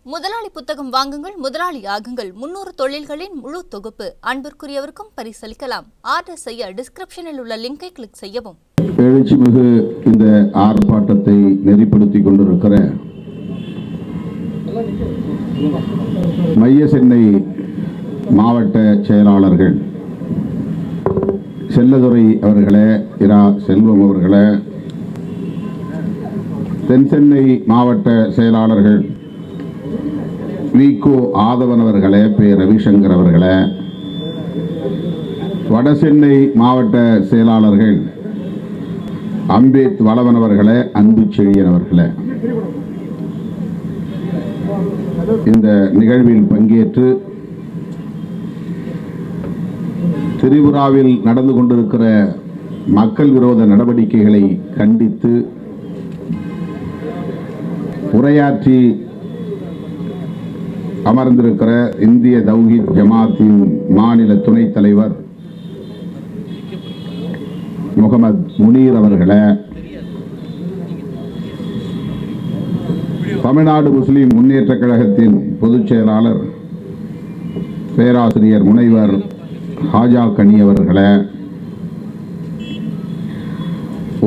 முதலாளி புத்தகம் வாங்குங்கள், முதலாளி ஆகுங்கள். 300 தொழில்களின் முழு தொகுப்பு. அன்பிற்குரியவருக்கும் பரிசளிக்கலாம். ஆர்டர் செய்ய டிஸ்கிரிப்ஷனில் உள்ள லிங்கை கிளிக் செய்யவும். எழுச்சிமிகு இந்த ஆர்ப்பாட்டத்தை நெறிப்படுத்திக் கொண்டிருக்கிற மைய சென்னை மாவட்ட செயலாளர்கள் செல்லதுரை அவர்களே, இரா செல்வம் அவர்களே, தென் சென்னை மாவட்ட செயலாளர்கள் விகோ ஆதவன் அவர்களே, பே ரவிசங்கர் அவர்களே, வடசென்னை மாவட்ட செயலாளர்கள் அம்பேத் வளவன் அவர்களே, அன்பு செழியன் அவர்களே, இந்த நிகழ்வில் பங்கேற்று திரிபுராவில் நடந்து கொண்டிருக்கிற மக்கள் விரோத நடவடிக்கைகளை கண்டித்து உரையாற்றி அமர்ந்திருக்கிற இந்திய தௌஹீத் ஜமாத்தின் மாநில துணைத் தலைவர் முகமது முனீர் அவர்களே, தமிழ்நாடு முஸ்லிம் முன்னேற்ற கழகத்தின் பொதுச் செயலாளர் பேராசிரியர் முனைவர் ஹாஜா கனி அவர்களே,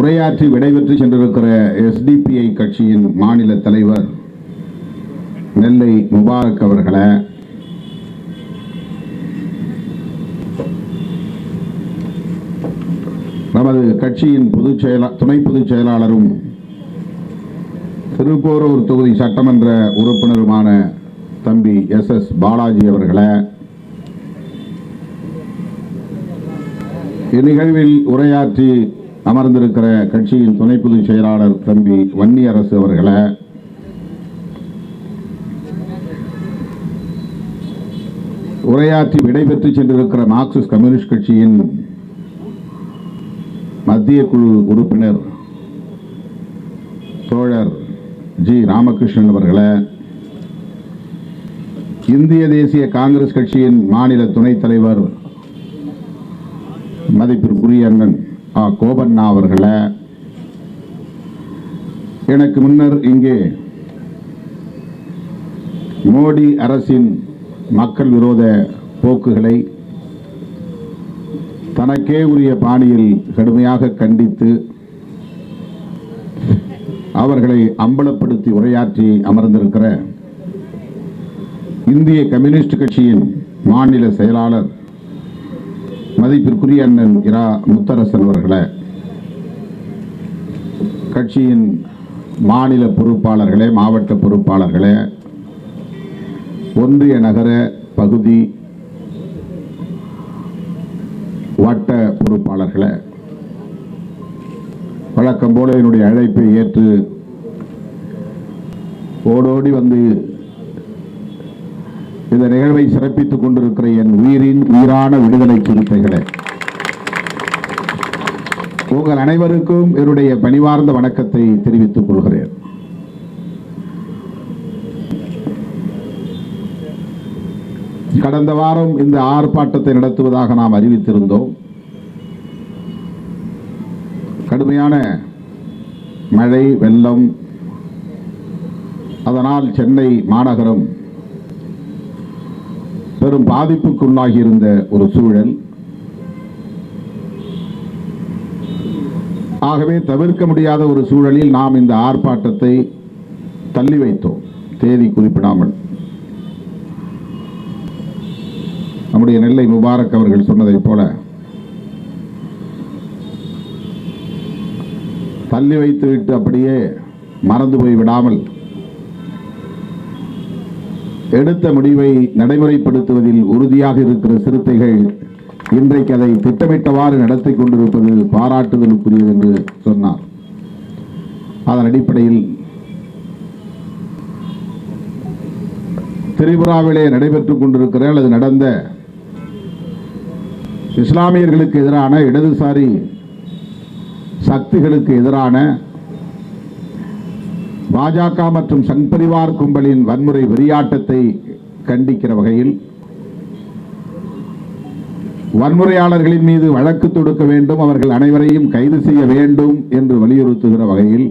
உரையாற்றி விடைபெற்று சென்றிருக்கிற எஸ்டிபிஐ கட்சியின் மாநில தலைவர் நெல்லை முபாரக் அவர்களே, நமது கட்சியின் துணை பொதுச் செயலாளரும் திருப்போரூர் தொகுதி சட்டமன்ற உறுப்பினருமான தம்பி எஸ் பாலாஜி அவர்களே, இந்நிகழ்வில் உரையாற்றி அமர்ந்திருக்கிற கட்சியின் துணை பொதுச் செயலாளர் தம்பி வன்னியரசு அவர்களே, உரையாற்றி விடைபெற்று சென்றிருக்கிற மார்க்சிஸ்ட் கம்யூனிஸ்ட் கட்சியின் மத்திய குழு உறுப்பினர் தோழர் ஜி ராமகிருஷ்ணன் அவர்களே, இந்திய தேசிய காங்கிரஸ் கட்சியின் மாநில துணைத் தலைவர் மதிப்பிற்குரிய அண்ணன் கோபண்ணா அவர்களே, எனக்கு முன்னர் இங்கே மோடி அரசின் மக்கள் விரோத போக்குகளை தனக்கே உரிய பாணியில் கடுமையாக கண்டித்து அவர்களை அம்பலப்படுத்தி உரையாற்றி அமர்ந்திருக்கிற இந்திய கம்யூனிஸ்ட் கட்சியின் மாநில செயலாளர் மதிப்பிற்குரிய அண்ணன் இரா முத்தரசன் அவர்களே, கட்சியின் மாநில பொறுப்பாளர்களே, மாவட்ட பொறுப்பாளர்களே, ஒன்றிய நகர பகுதி வட்ட பொறுப்பாளர்களே, வழக்கம் போல என்னுடைய அழைப்பை ஏற்று ஓடோடி வந்து இந்த நிகழ்வை சிறப்பித்துக் கொண்டிருக்கிற என் உயிரான விடுதலை சிறுத்தைகளே, உங்கள் அனைவருக்கும் என்னுடைய பணிவார்ந்த வணக்கத்தை தெரிவித்துக் கொள்கிறேன். கடந்த வாரம் இந்த ஆர்ப்பாட்டத்தை நடத்துவதாக நாம் அறிவித்திருந்தோம். கடுமையான மழை வெள்ளம், அதனால் சென்னை மாநகரம் பெரும் பாதிப்புக்குள்ளாகி இருந்த ஒரு சூழல். ஆகவே தவிர்க்க முடியாத ஒரு சூழலில் நாம் இந்த ஆர்ப்பாட்டத்தை தள்ளி வைத்தோம், தேதி குறிப்பிடாமல். நம்முடைய நெல்லை முபாரக் அவர்கள் சொன்னதைப் போல தள்ளி வைத்துவிட்டு அப்படியே மறந்து போய் விடாமல் எடுத்த முடிவை நடைமுறைப்படுத்துவதில் உறுதியாக இருக்கிற சிறுத்தைகள் இன்றைக்கு அதை திட்டமிட்டவாறு நடத்தி கொண்டிருப்பது பாராட்டுதலுக்குரியது என்று சொன்னார். அதன் அடிப்படையில் திரிபுராவிலே நடைபெற்றுக் கொண்டிருக்கிற அல்லது நடந்த இஸ்லாமியர்களுக்கு எதிரான, இடதுசாரி சக்திகளுக்கு எதிரான பாஜக மற்றும் சங் பரிவார் கும்பலின் வன்முறை வெறியாட்டத்தை கண்டிக்கிற வகையில் வன்முறையாளர்களின் மீது வழக்கு தொடுக்க வேண்டும், அவர்கள் அனைவரையும் கைது செய்ய வேண்டும் என்று வலியுறுத்துகிற வகையில்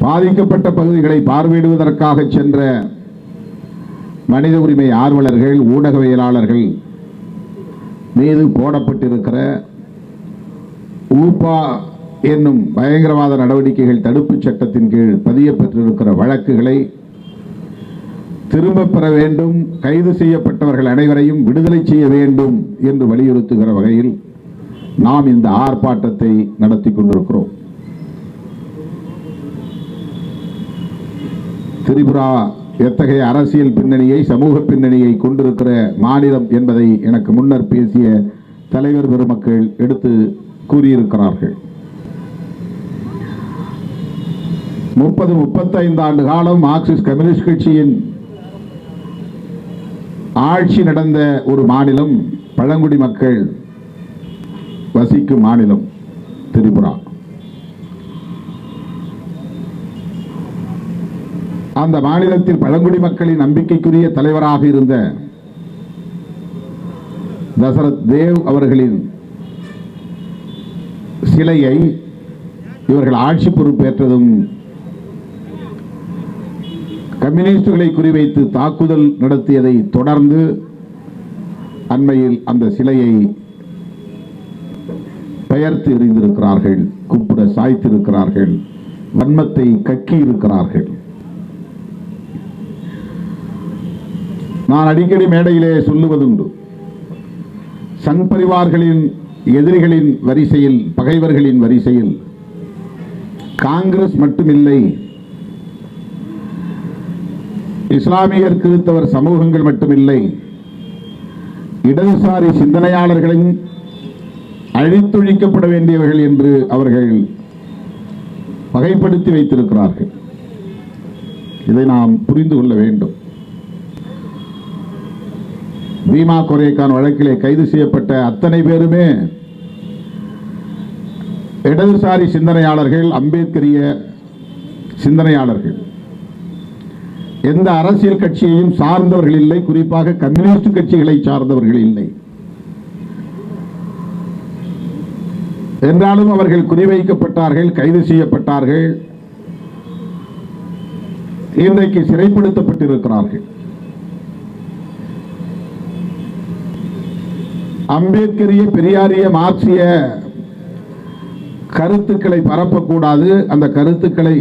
பாதிக்கப்பட்ட பகுதிகளை பார்வையிடுவதற்காக சென்ற மனித உரிமை ஆர்வலர்கள், ஊடகவியலாளர்கள் மீது போடப்பட்டிருக்கிற ஊபா என்னும் பயங்கரவாத நடவடிக்கைகள் தடுப்புச் சட்டத்தின் கீழ் பதியப்பட்டிருக்கிற வழக்குகளை திரும்பப் பெற வேண்டும், கைது செய்யப்பட்டவர்கள் அனைவரையும் விடுதலை செய்ய வேண்டும் என்று வலியுறுத்துகிற வகையில் நாம் இந்த ஆர்ப்பாட்டத்தை நடத்தி கொண்டிருக்கிறோம். திரிபுரா எத்தகைய அரசியல் பின்னணியை, சமூக பின்னணியை கொண்டிருக்கிற மாநிலம் என்பதை எனக்கு முன்னர் பேசிய தலைவர் பெருமக்கள் எடுத்து கூறியிருக்கிறார்கள். 30-35 ஆண்டு காலம் மார்க்சிஸ்ட் கம்யூனிஸ்ட் கட்சியின் ஆட்சி நடந்த ஒரு மாநிலம், பழங்குடி மக்கள் வசிக்கும் மாநிலம் திரிபுரா. அந்த மாநிலத்தில் பழங்குடி மக்களின் நம்பிக்கைக்குரிய தலைவராக இருந்த தசரத் தேவ் அவர்களின் சிலையை இவர்கள் ஆட்சி பொறுப்பேற்றதும் கம்யூனிஸ்டுகளை குறிவைத்து தாக்குதல் நடத்தியதை தொடர்ந்து அண்மையில் அந்த சிலையை பெயர்த்து எறிந்திருக்கிறார்கள், குப்புற சாய்த்திருக்கிறார்கள், வன்மத்தை கக்கி இருக்கிறார்கள். நான் அடிக்கடி மேடையிலே சொல்லுவதுண்டு, சங் பரிவார்களின் எதிரிகளின் வரிசையில், பகைவர்களின் வரிசையில் காங்கிரஸ் மட்டுமில்லை, இஸ்லாமியர் கிறிஸ்தவர் சமூகங்கள் மட்டுமில்லை, இடதுசாரி சிந்தனையாளர்களும் அழித்தொழிக்கப்பட வேண்டியவர்கள் என்று அவர்கள் வகைப்படுத்தி வைத்திருக்கிறார்கள். இதை நாம் புரிந்து கொள்ள வேண்டும். பீமா கொரேகான் வழக்கிலே கைது செய்யப்பட்ட அத்தனை பேருமே இடதுசாரி சிந்தனையாளர்கள், அம்பேத்கரிய சிந்தனையாளர்கள். எந்த அரசியல் கட்சியையும் சார்ந்தவர்கள் இல்லை, குறிப்பாக கம்யூனிஸ்ட் கட்சிகளை சார்ந்தவர்கள் இல்லை. என்றாலும் அவர்கள் குறிவைக்கப்பட்டார்கள், கைது செய்யப்பட்டார்கள், இன்றைக்கு சிறைப்படுத்தப்பட்டிருக்கிறார்கள். அம்பேத்கரிய, பெரியாரிய, மார்க்சிய கருத்துக்களை பரப்பக்கூடாது, அந்த கருத்துக்களை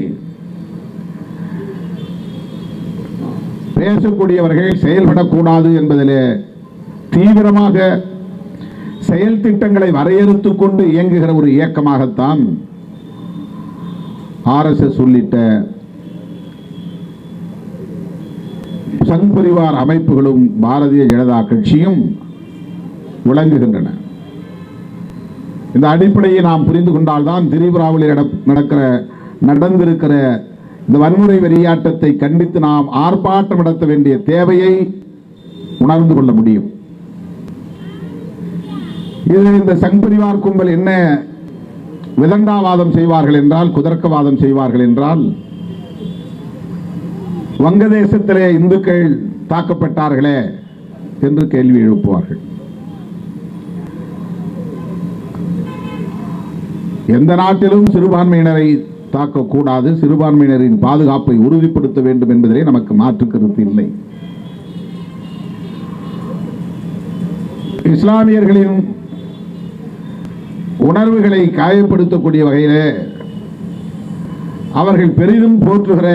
பேசக்கூடியவர்கள் செயல்படக்கூடாது என்பதிலே தீவிரமாக செயல் திட்டங்களை வரையறுத்துக் கொண்டு இயங்குகிற ஒரு இயக்கமாகத்தான் RSS உள்ளிட்ட சங் பரிவார் அமைப்புகளும் பாரதிய ஜனதா கட்சியும் விளங்குகின்றன. இந்த அடிப்படையை நாம் புரிந்து கொண்டால்தான் திரிபுராவில் நடந்திருக்கிற இந்த வன்முறை வெறியாட்டத்தை கண்டித்து நாம் ஆர்ப்பாட்டம் நடத்த வேண்டிய தேவையை உணர்ந்து கொள்ள முடியும். இதில் இந்த சங் பரிவார் கும்பல் என்ன விதண்டாவாதம் செய்வார்கள் என்றால், குதர்க்கவாதம் செய்வார்கள் என்றால், வங்கதேசத்திலே இந்துக்கள் தாக்கப்பட்டார்களே என்று கேள்வி எழுப்புவார்கள். எந்த நாட்டிலும் சிறுபான்மையினரை தாக்கக்கூடாது, சிறுபான்மையினரின் பாதுகாப்பை உறுதிப்படுத்த வேண்டும் என்பதிலே நமக்கு மாற்று கருத்து இல்லை. இஸ்லாமியர்களின் உணர்வுகளை காயப்படுத்தக்கூடிய வகையிலே அவர்கள் பெரிதும் போற்றுகிற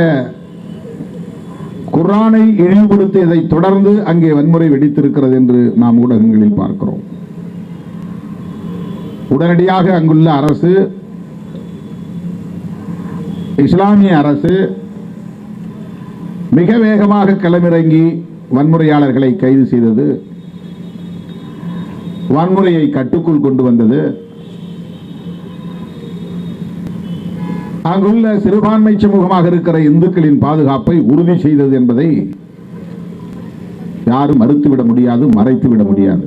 குர்ஆனை இழிவுபடுத்தியதை தொடர்ந்து அங்கே வன்முறை வெடித்திருக்கிறது என்று நாம் ஊடகங்களில் பார்க்கிறோம். உடனடியாக அங்குள்ள அரசு, இஸ்லாமிய அரசு மிக வேகமாக களமிறங்கி வன்முறையாளர்களை கைது செய்தது, வன்முறையை கட்டுக்குள் கொண்டு வந்தது. அங்குள்ள சிறுபான்மை சமூகமாக இருக்கிற இந்துக்களின் பாதுகாப்பை உறுதி செய்தது என்பதை யாரும் மறுத்துவிட முடியாது, மறைத்துவிட முடியாது.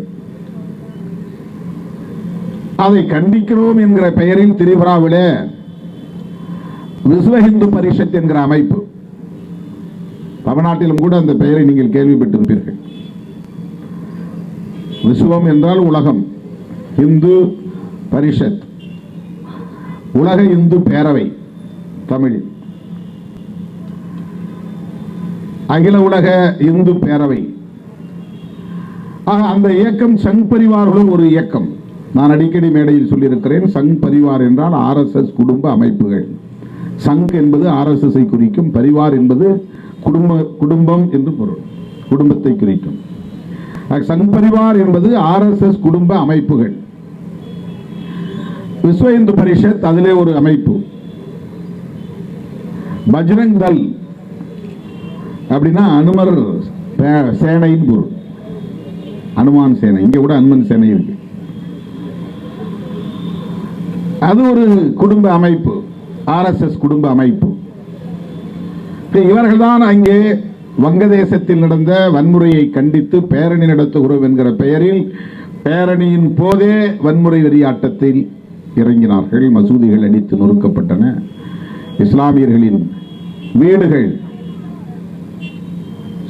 அதை கண்டிக்கிறோம் என்கிற பெயரில் திரிபுராவிலே விஸ்வ இந்து பரிஷத் என்கிற அமைப்பு, தமிழ்நாட்டிலும் கூட அந்த பெயரை நீங்கள் கேள்விப்பட்டிருப்பீர்கள். விஸ்வம் என்றால் உலகம், இந்து பரிஷத் உலக இந்து பேரவை தமிழில். அகில உலக இந்து பேரவை. அந்த இயக்கம் சங் பரிவார்களும் ஒரு இயக்கம். நான் அடிக்கடி மேடையில் சொல்லியிருக்கிறேன், சங் பரிவார் என்றால் ஆர்எஸ்எஸ் குடும்ப அமைப்புகள். சங் என்பது ஆர்எஸ்எஸ்ஐ குறிக்கும், பரிவார் என்பது குடும்பம் என்று பொருள், குடும்பத்தை குறிக்கும். சங் பரிவார் என்பது ஆர்எஸ்எஸ் குடும்ப அமைப்புகள். விஸ்வ இந்து பரிஷத் அதிலே ஒரு அமைப்பு. பஜ்ரங் தள் அப்படின்னா அனுமர் சேனையின் பொருள், அனுமான் சேனை. இங்க கூட அனுமன் சேனை இருக்கு. அது ஒரு குடும்ப அமைப்பு, ஆர்எஸ்எஸ் குடும்ப அமைப்பு. இவர்கள் தான் அங்கே வங்கதேசத்தில் நடந்த வன்முறையை கண்டித்து பேரணி நடத்துகிறோம் என்கிற பெயரில் பேரணியின் போதே வன்முறை வெறியாட்டத்தில் இறங்கினார்கள். மசூதிகள் அடித்து நொறுக்கப்பட்டன, இஸ்லாமியர்களின் வீடுகள்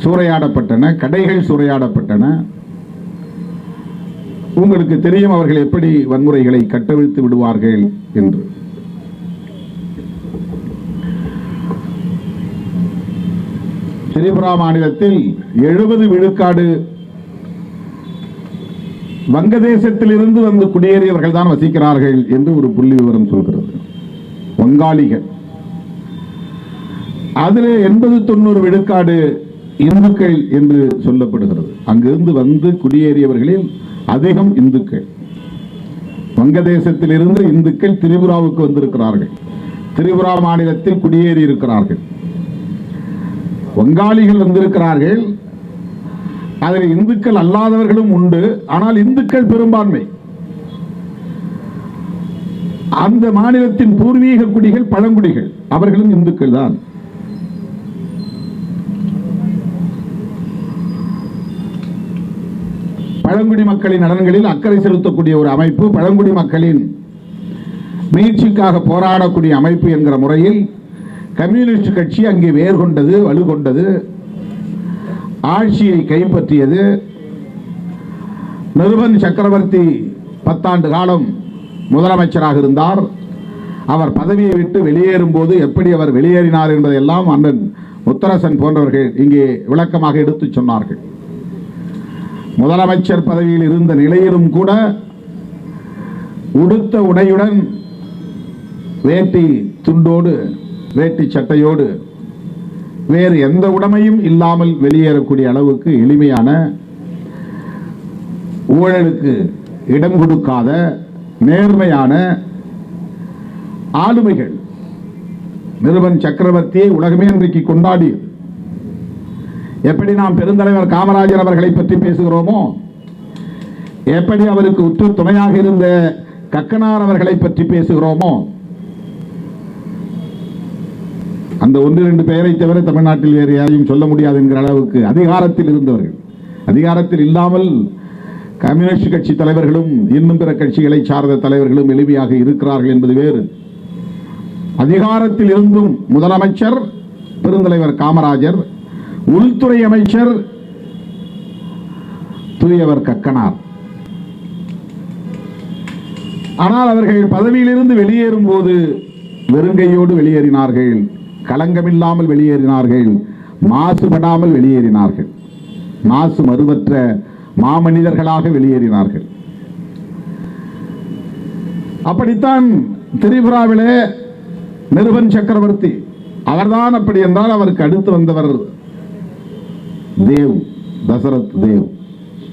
சூறையாடப்பட்டன, கடைகள் சூறையாடப்பட்டன. உங்களுக்கு தெரியும் அவர்கள் எப்படி வன்முறைகளை கட்டவிழ்த்து விடுவார்கள் என்று. திரிபுரா மாநிலத்தில் 70 விழுக்காடு வங்கதேசத்தில் இருந்து வந்து குடியேறியவர்கள் தான் வசிக்கிறார்கள் என்று ஒரு புள்ளி விவரம் சொல்கிறது. வங்காளிகள். அதில் 80-90 விழுக்காடு இந்துக்கள் என்று சொல்லப்படுகிறது. அங்கிருந்து வந்து குடியேறியவர்களில் அதிகம் இந்துக்கள். வங்கதேசத்தில் இருந்து இந்துக்கள் திரிபுராவுக்கு வந்திருக்கிறார்கள், திரிபுரா மாநிலத்தில் குடியேறி இருக்கிறார்கள். வங்காளிகள் வந்திருக்கிறார்கள், அதில் இந்துக்கள் அல்லாதவர்களும் உண்டு. ஆனால் இந்துக்கள் பெரும்பான்மை. அந்த மாநிலத்தின் பூர்வீக குடிகள் பழங்குடிகள், அவர்களும் இந்துக்கள் தான். பழங்குடி மக்களின் நலன்களில் அக்கறை செலுத்தக்கூடிய ஒரு அமைப்பு, பழங்குடி மக்களின் மீட்சிக்காக போராடக்கூடிய அமைப்பு என்கிற முறையில் கம்யூனிஸ்ட் கட்சி அங்கே வேர் கொண்டது, வலுகொண்டது, ஆட்சியை கைப்பற்றியது. நிருபன் சக்கரவர்த்தி 10 ஆண்டு காலம் முதலமைச்சராக இருந்தார். அவர் பதவியை விட்டு வெளியேறும் போது எப்படி அவர் வெளியேறினார் என்பதையெல்லாம் அண்ணன் முத்தரசன் போன்றவர்கள் இங்கே விளக்கமாக எடுத்து சொன்னார்கள். முதலமைச்சர் பதவியில் இருந்த நிலையிலும் கூட உடுத்த உடையுடன் வேட்டி துண்டோடு, வேட்டி சட்டையோடு, வேறு எந்த உடைமையும் இல்லாமல் வெளியேறக்கூடிய அளவுக்கு எளிமையான, ஊழலுக்கு இடம் கொடுக்காத நேர்மையான ஆளுமைகள். நிருபன் சக்கரவர்த்தியை உலகமே இன்றைக்கு கொண்டாடியது. எப்படி நாம் பெருந்தலைவர் காமராஜர் அவர்களை பற்றி பேசுகிறோமோ, எப்படி அவருக்கு உற்று துணையாக இருந்த கக்கனார் அவர்களை பற்றி பேசுகிறோமோ, அந்த 1-2 பெயரை தவிர தமிழ்நாட்டில் வேறு யாரையும் சொல்ல முடியாது என்கிற அளவுக்கு அதிகாரத்தில் இருந்தவர்கள். அதிகாரத்தில் இல்லாமல் கம்யூனிஸ்ட் கட்சி தலைவர்களும் இன்னும் பிற கட்சிகளை சார்ந்த தலைவர்களும் எளிமையாக இருக்கிறார்கள் என்பது வேறு. அதிகாரத்தில் இருந்தும் முதலமைச்சர் பெருந்தலைவர் காமராஜர், உள்துறை அமைச்சர் தூயவர் கக்கனார். ஆனால் அவர்கள் பதவியிலிருந்து வெளியேறும் போது வெறுங்கையோடு வெளியேறினார்கள், களங்கமில்லாமல் வெளியேறினார்கள், மாசுபடாமல் வெளியேறினார்கள், மாசு மறுவற்ற மாமனிதர்களாக வெளியேறினார்கள். அப்படித்தான் திரிபுராவிலே நிருபன் சக்கரவர்த்தி, அவர்தான். அப்படி என்றால் அவருக்கு அடுத்து வந்தவர் தேவ், தசரத் தேவ்.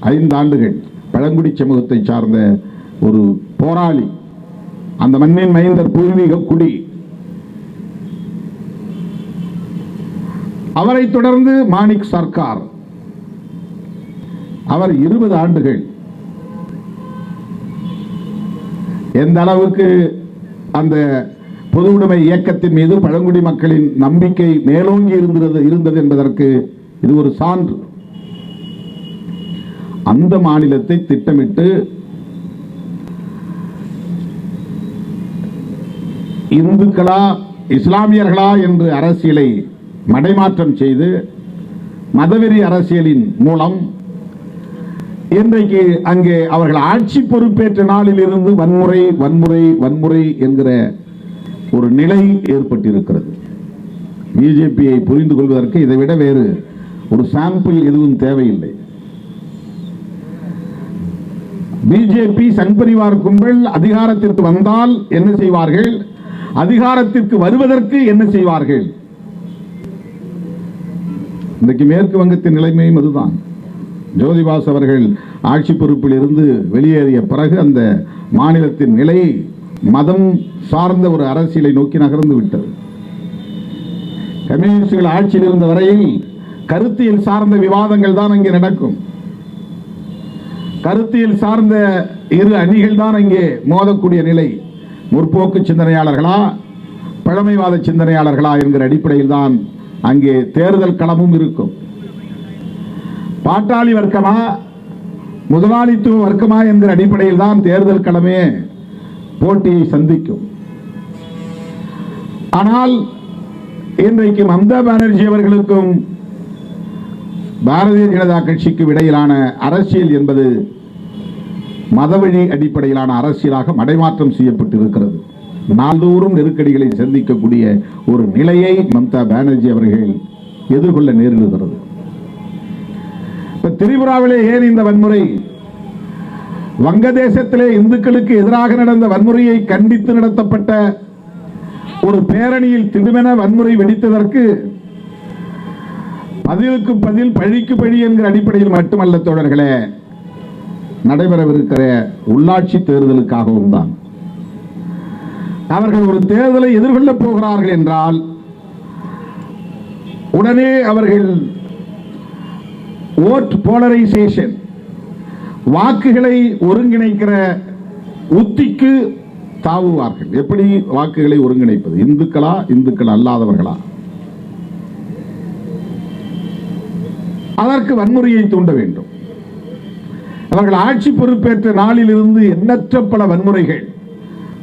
5 ஆண்டுகள் பழங்குடி சமூகத்தை சார்ந்த ஒரு போராளி, அந்த மண்ணின் மைந்தர், பூர்வீக குடி. அவரை தொடர்ந்து மாணிக் சர்க்கார், அவர் 20 ஆண்டுகள். எந்த அளவுக்கு அந்த பொது உடைமை இயக்கத்தின் மீது பழங்குடி மக்களின் நம்பிக்கை மேலோங்கி இருந்தது என்பதற்கு இது ஒரு சான்று. அந்த மாநிலத்தை திட்டமிட்டு இந்துக்களா இஸ்லாமியர்களா என்று அரசியலை மடைமாற்றம் செய்து மதவெறி அரசியலின் மூலம் இன்றைக்கு அங்கே அவர்கள் ஆட்சி பொறுப்பேற்ற நாளில் இருந்து வன்முறை வன்முறை வன்முறை என்கிற ஒரு நிலை ஏற்பட்டிருக்கிறது. பிஜேபியை புரிந்து கொள்வதற்கு இதைவிட வேறு ஒரு சாம்பிள் எதுவும் தேவையில்லை. பிஜேபி சங் பரிவார் கும்பல் அதிகாரத்திற்கு வந்தால் என்ன செய்வார்கள், அதிகாரத்திற்கு வருவதற்கு என்ன செய்வார்கள்? இன்றைக்கு மேற்கு வங்கத்தின் நிலைமையும் அதுதான். ஜோதிபாஸ் அவர்கள் ஆட்சி பொறுப்பில் இருந்து வெளியேறிய பிறகு அந்த மாநிலத்தின் நிலை மதம் சார்ந்த ஒரு அரசியலை நோக்கி நகர்ந்து விட்டது. கம்யூனிஸ்டுகள் ஆட்சியில் இருந்த வரையில் கருத்தியல் சார்ந்த விவாதங்கள் தான் அங்கே நடக்கும். கருத்தியல் சார்ந்த இரு அணிகள் தான் அங்கே மோதக்கூடிய நிலை. முற்போக்கு சிந்தனையாளர்களா பழமைவாத சிந்தனையாளர்களா என்கிற அடிப்படையில் தான் அங்கே தேர்தல் களமும் இருக்கும். பாட்டாளி வர்க்கமா முதலாளித்துவ வர்க்கமா என்கிற அடிப்படையில் தான் தேர்தல் களமே போட்டியை சந்திக்கும். ஆனால் இன்றைக்கு மம்தா பானர்ஜி அவர்களுக்கும் பாரதிய ஜனதா கட்சிக்கும் இடையிலான அரசியல் என்பது மதவழி அடிப்படையிலான அரசியலாக மடைமாற்றம் செய்யப்பட்டிருக்கிறது. நாள்தோறும் நெருக்கடிகளை சந்திக்கக்கூடிய ஒரு நிலையை மம்தா பானர்ஜி அவர்கள் எதிர்கொள்ள நேரிடுகிறது. திரிபுராவிலே ஏன் இந்த வன்முறை? வங்கதேசத்திலே இந்துக்களுக்கு எதிராக நடந்த வன்முறையை கண்டித்து நடத்தப்பட்ட ஒரு பேரணியில் திடுமென வன்முறை வெடித்ததற்கு பதிலுக்கு பதில் பழிக்கு பழி என்கிற அடிப்படையில் மட்டுமல்ல தோழர்களே, நடைபெறவிருக்கிற உள்ளாட்சி தேர்தலுக்காகவும் தான். அவர்கள் ஒரு தேர்தலை எதிர்கொள்ளப் போகிறார்கள் என்றால் உடனே அவர்கள் ஓட் போலரைசேஷன், வாக்குகளை ஒருங்கிணைக்கிற உத்திக்கு தாவுவார்கள். எப்படி வாக்குகளை ஒருங்கிணைப்பது? இந்துக்களா இந்துக்கள் அல்லாதவர்களா? அதற்கு வன்முறையை தூண்ட வேண்டும். அவர்கள் ஆட்சி பொறுப்பேற்ற நாளில் இருந்து எண்ணற்ற பல வன்முறைகள்.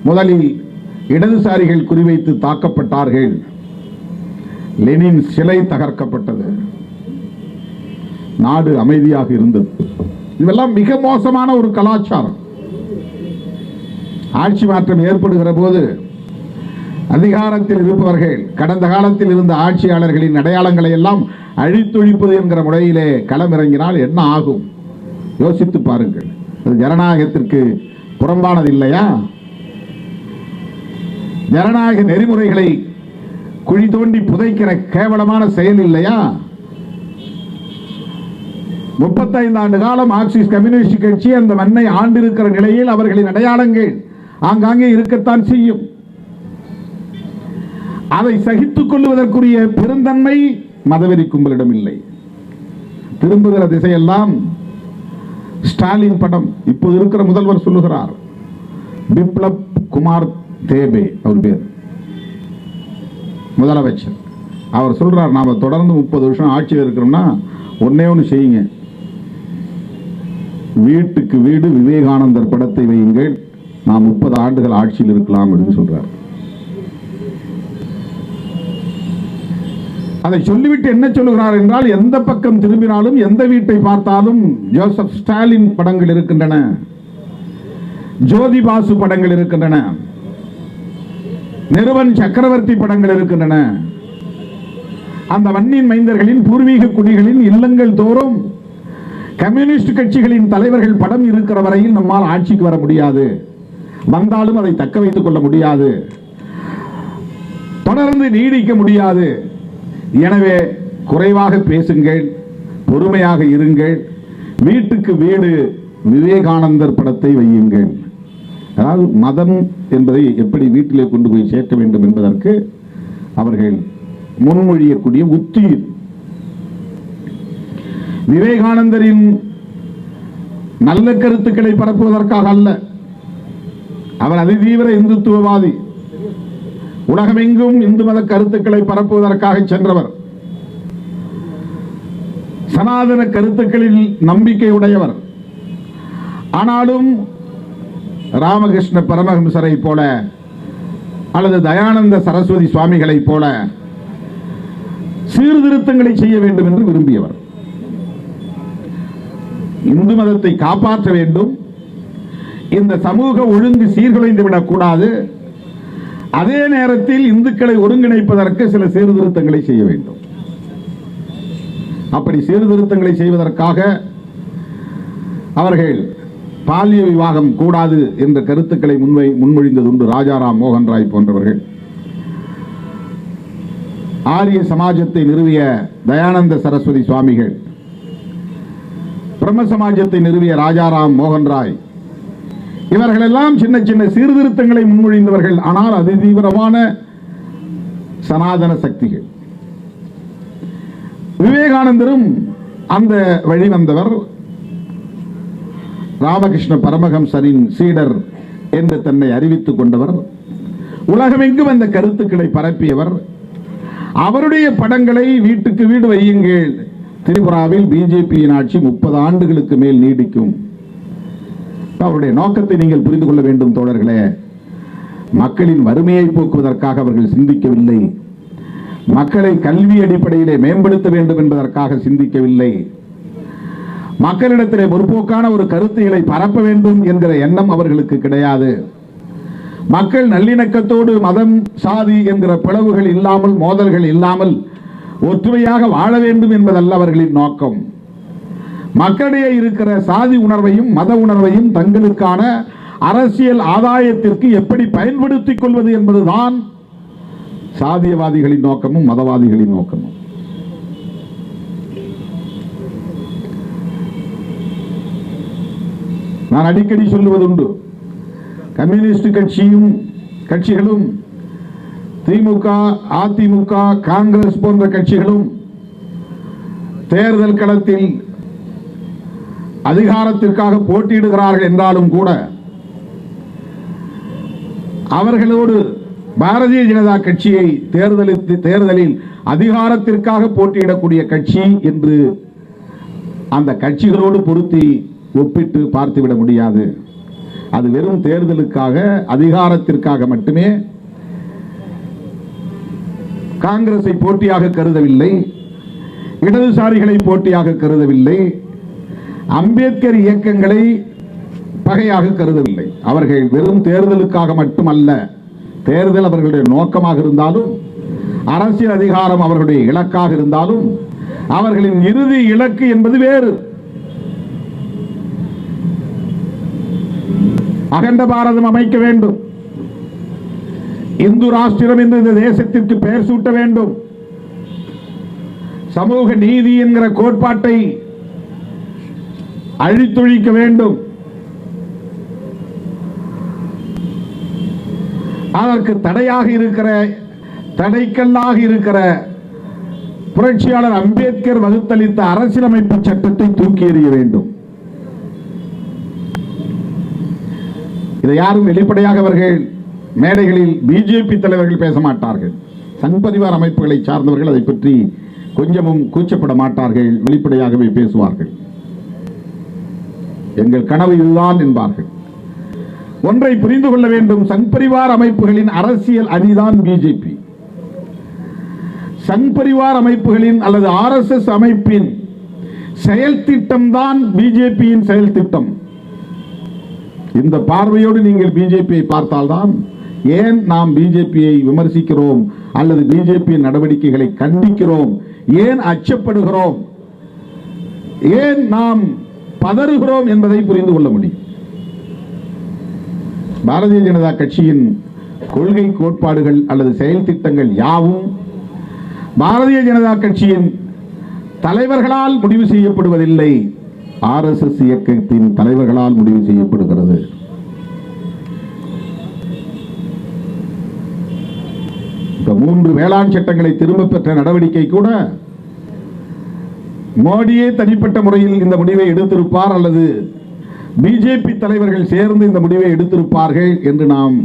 முதலில் இடதுசாரிகள் குறிவைத்து தாக்கப்பட்டார்கள். லெனின் சிலை தகர்க்கப்பட்டது. நாடு அமைதியாக இருந்தது. இதெல்லாம் மிக மோசமான ஒரு கலாச்சாரம். ஆட்சி மாற்றம் ஏற்படுகிற போது அதிகாரத்தில் இருப்பவர்கள் கடந்த காலத்தில் இருந்த ஆட்சியாளர்களின் அடையாளங்களை எல்லாம் அழித்தொழிப்பது என்கிற முறையிலே களமிறங்கினால் என்ன ஆகும்? யோசித்து பாருங்கள். அது ஜனநாயகத்திற்கு புறம்பானது இல்லையா? ஜனநாயக நெறிமுறைகளை குழி தோண்டி புதைக்கிற கேவலமான செயல் இல்லையா? 35 ஆண்டு காலம் மார்க்சிஸ்ட் கம்யூனிஸ்ட் கட்சி அந்த மண்ணை ஆண்டிருக்கிற நிலையில் அவர்களின் அடையாளங்கள் ஆங்காங்கே இருக்கத்தான் செய்யும். அதை சகித்துக் கொள்வதற்குரிய பெருந்தன்மை மதவெறி கும்பலிடம் இல்லை. திரும்புகிற திசையெல்லாம் ஸ்டாலின் படம். இப்போது இருக்கிற முதல்வர் சொல்லுகிறார், பிப்ளப் குமார் தேபே அவர் பேர், முதலமைச்சர். அவர் சொல்றார், நாம தொடர்ந்து 30 வருஷம் ஆட்சியில் இருக்கிறோம்னா ஒன்னே ஒன்று செய்யுங்க, வீட்டுக்கு வீடு விவேகானந்தர் படத்தை வையுங்கள், நாம் 30 ஆண்டுகள் ஆட்சியில் இருக்கலாம் அப்படின்னு சொல்றார். அதை சொல்லிவிட்டு என்ன சொல்லுகிறார் என்றால், எந்த பக்கம் திரும்பினாலும் எந்த வீட்டை பார்த்தாலும் ஜோசப் ஸ்டாலின் படங்கள் இருக்கின்றன, ஜோதி பாசு படங்கள் இருக்கின்றன, நிறுவன் சக்கரவர்த்தி படங்கள் இருக்கின்றன. அந்த மண்ணின் மைந்தர்களின் பூர்வீக குடிகளின் இல்லங்கள் தோறும் கம்யூனிஸ்ட் கட்சிகளின் தலைவர்கள் படம் இருக்கிற வரையில் நம்மால் ஆட்சிக்கு வர முடியாது, வந்தாலும் அதை தக்க வைத்துக் கொள்ள முடியாது, தொடர்ந்து நீடிக்க முடியாது. எனவே குறைவாக பேசுங்கள், பொறுமையாக இருங்கள், வீட்டுக்கு வீடு விவேகானந்தர் படத்தை வையுங்கள். அதாவது மதம் என்பதை எப்படி வீட்டிலே கொண்டு போய் சேர்க்க வேண்டும் என்பதற்கு அவர்கள் முன்மொழியக்கூடிய உத்தி. விவேகானந்தரின் நல்ல கருத்துக்களை பரப்புவதற்காக அல்ல. அவர் அதிதீவிர இந்துத்துவவாதி, உலகமெங்கும் இந்து மத கருத்துக்களை பரப்புவதற்காக சென்றவர், சனாதன கருத்துக்களில் நம்பிக்கை உடையவர். ஆனாலும் ராமகிருஷ்ண பரமஹம்சரை போல அல்லது தயானந்த சரஸ்வதி சுவாமிகளை போல சீர்திருத்தங்களை செய்ய வேண்டும் என்று விரும்பியவர். இந்து மதத்தை காப்பாற்ற வேண்டும், இந்த சமூக ஒழுங்கு சீர்குலைந்து விடக்கூடாது, அதே நேரத்தில் இந்துக்களை ஒருங்கிணைப்பதற்கு சில சீர்திருத்தங்களை செய்ய வேண்டும். அப்படி சீர்திருத்தங்களை செய்வதற்காக அவர்கள் பாலிய விவாகம் கூடாது என்ற கருத்துக்களை முன்மொழிந்ததுண்டு ராஜாராம் மோகன் ராய் போன்றவர்கள். ஆரிய சமாஜத்தை நிறுவிய தயானந்த சரஸ்வதி சுவாமிகள், பிரம்ம சமாஜத்தை நிறுவிய ராஜாராம் மோகன் ராய், இவர்களெல்லாம் சின்ன சின்ன சீர்திருத்தங்களை முன்மொழிந்தவர்கள். ஆனால் அதி தீவிரமான சனாதன சக்திகள். விவேகானந்தரும் அந்த வழி வந்தவர். ராமகிருஷ்ண பரமஹம்சரின் சீடர் என்று தன்னை அறிவித்துக் கொண்டவர். உலகமெங்கும் அந்த கருத்துக்களை பரப்பியவர். அவருடைய படங்களை வீட்டுக்கு வீடு வையுங்கள், திரிபுராவில் பிஜேபியின் ஆட்சி 30 ஆண்டுகளுக்கு மேல் நீடிக்கும். அவருடைய நோக்கத்தை நீங்கள் புரிந்து கொள்ள வேண்டும் தோழர்களே. மக்களின் வறுமையை போக்குவதற்காக அவர்கள் சிந்திக்கவில்லை. மக்களை கல்வி அடிப்படையிலே மேம்படுத்த வேண்டும் என்பதற்காக சிந்திக்கவில்லை. மக்களிடத்திலே முற்போக்கான ஒரு கருத்துகளை பரப்ப வேண்டும் என்கிற எண்ணம் அவர்களுக்கு கிடையாது. மக்கள் நல்லிணக்கத்தோடு மதம் சாதி என்கிற பிளவுகள் இல்லாமல், மோதல்கள் இல்லாமல் ஒற்றுமையாக வாழ வேண்டும் என்பதல்ல அவர்களின் நோக்கம். மக்களிடையே இருக்கிற சாதி உணர்வையும் மத உணர்வையும் தங்களுக்கான அரசியல் ஆதாயத்திற்கு எப்படி பயன்படுத்திக் கொள்வது என்பதுதான் சாதியவாதிகளின் நோக்கமும் மதவாதிகளின் நோக்கமும். நான் அடிக்கடி சொல்லுவதுண்டு, கம்யூனிஸ்ட் கட்சிகளும் திமுக, அதிமுக, காங்கிரஸ் போன்ற கட்சிகளும் தேர்தல் களத்தில் அதிகாரத்திற்காக போட்டியிடுகிறார்கள் என்றாலும் கூட அவர்களோடு பாரதிய ஜனதா கட்சியை தேர்தலில் அதிகாரத்திற்காக போட்டியிடக்கூடிய கட்சி என்று அந்த கட்சிகளோடு பொருத்தி ஒப்பிட்டு பார்த்துவிட முடியாது. அது வெறும் தேர்தலுக்காக, அதிகாரத்திற்காக மட்டுமே காங்கிரஸை போட்டியாக கருதவில்லை, இடதுசாரிகளை போட்டியாக கருதவில்லை, அம்பேத்கர் இயக்கங்களை பகையாக கருதவில்லை. அவர்கள் வெறும் தேர்தலுக்காக மட்டுமல்ல, தேர்தல் அவர்களுடைய நோக்கமாக இருந்தாலும், அரசியல் அதிகாரம் அவர்களுடைய இலக்காக இருந்தாலும், அவர்களின் இறுதி இலக்கு என்பது வேறு. அகண்ட பாரதம் அமைக்க வேண்டும், இந்து ராஷ்டிரம் என்று இந்த தேசத்திற்கு பெயர் சூட்ட வேண்டும், சமூக நீதி என்கிற கோட்பாட்டை அழித்தொழிக்க வேண்டும். அதற்கு தடையாக இருக்கிற, தடைக்கல்லாக இருக்கிற புரட்சியாளர் அம்பேத்கர் வகுத்தளித்த அரசியலமைப்பு சட்டத்தை தூக்கி எறிய வேண்டும். இதை யாரும் வெளிப்படையாக அவர்கள் மேடைகளில் பிஜேபி தலைவர்கள் பேச மாட்டார்கள். சங் பரிவார் அமைப்புகளை சார்ந்தவர்கள் அதை பற்றி கொஞ்சமும் கூச்சப்பட மாட்டார்கள், வெளிப்படையாகவே பேசுவார்கள். எங்கள் கனவு இதுதான் என்பார்கள். ஒன்றை புரிந்து கொள்ள வேண்டும், சங் பரிவார் அமைப்புகளின் அரசியல் அணிதான் பிஜேபி. சங் பரிவார் அமைப்புகளின் அல்லது RSS அமைப்பின் செயல் திட்டம் தான் பிஜேபியின் செயல் திட்டம். இந்த பார்வையோடு நீங்கள் பிஜேபியை பார்த்தால்தான், ஏன் நாம் பிஜேபியை விமர்சிக்கிறோம் அல்லது பிஜேபியின் நடவடிக்கைகளை கண்டிக்கிறோம், ஏன் அச்சப்படுகிறோம், ஏன் நாம் பதறுகிறோம் என்பதை புரிந்து கொள்ள முடியும். பாரதிய ஜனதா கட்சியின் கொள்கை கோட்பாடுகள் அல்லது செயல் திட்டங்கள் யாவும் பாரதிய ஜனதா கட்சியின் தலைவர்களால் முடிவு செய்யப்படுவதில்லை, RSS இயக்கத்தின் தலைவர்களால் முடிவு செய்யப்படுகிறது. இந்த 3 வேளாண் சட்டங்களை திரும்ப பெற்ற நடவடிக்கை கூட மோடியே தனிப்பட்ட முறையில் இந்த முடிவை எடுத்திருப்பார் அல்லது பிஜேபி தலைவர்கள் சேர்ந்து இந்த முடிவை எடுத்திருப்பார்கள் என்று நாம்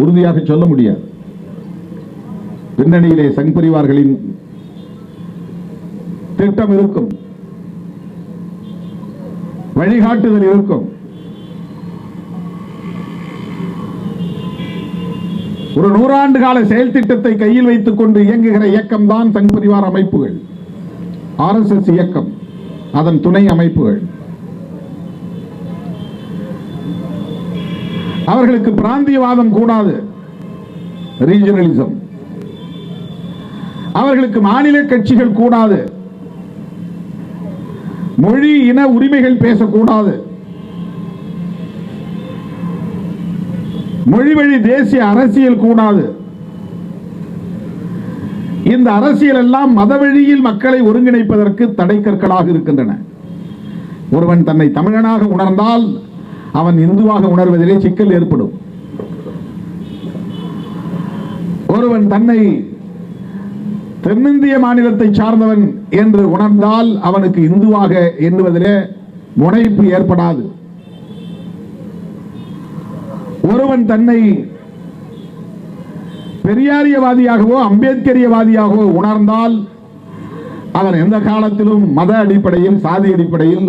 உறுதியாக சொல்ல முடியாது. பின்னணியிலே சங் பரிவார்களின் திட்டம் இருக்கும், வழிகாட்டுதல் இருக்கும். ஒரு 100 ஆண்டு கால செயல் திட்டத்தை கையில் வைத்துக் கொண்டு இயங்குகிற இயக்கம் தான் சங் பரிவார் அமைப்புகள், RSS இயக்கம், அதன் துணை அமைப்புகள். அவர்களுக்கு பிராந்தியவாதம் கூடாது, ரீஜனலிசம். அவர்களுக்கு மாநில கட்சிகள் கூடாது, மொழி இன உரிமைகள் பேசக்கூடாது. மொழி வழி தேசிய அரசியல் கூடாது. இந்த அரசியல் எல்லாம் மத வழியில் மக்களை ஒருங்கிணைப்பதற்கு தடைக்கற்களாக இருக்கின்றன. ஒருவன் தன்னை தமிழனாக உணர்ந்தால் அவன் இந்துவாக உணர்வதிலே சிக்கல் ஏற்படும். ஒருவன் தன்னை தென்னிந்திய மாநிலத்தை சார்ந்தவன் என்று உணர்ந்தால் அவனுக்கு இந்துவாக எண்ணுவதிலே முனைப்பு ஏற்படாது. ஒருவன் தன்னை பெரியாரியவாதியாகவோ அம்பேத்கரியவாதியாகவோ உணர்ந்தால் அவன் எந்த காலத்திலும் மத அடிப்படையில் சாதி அடிப்படையில்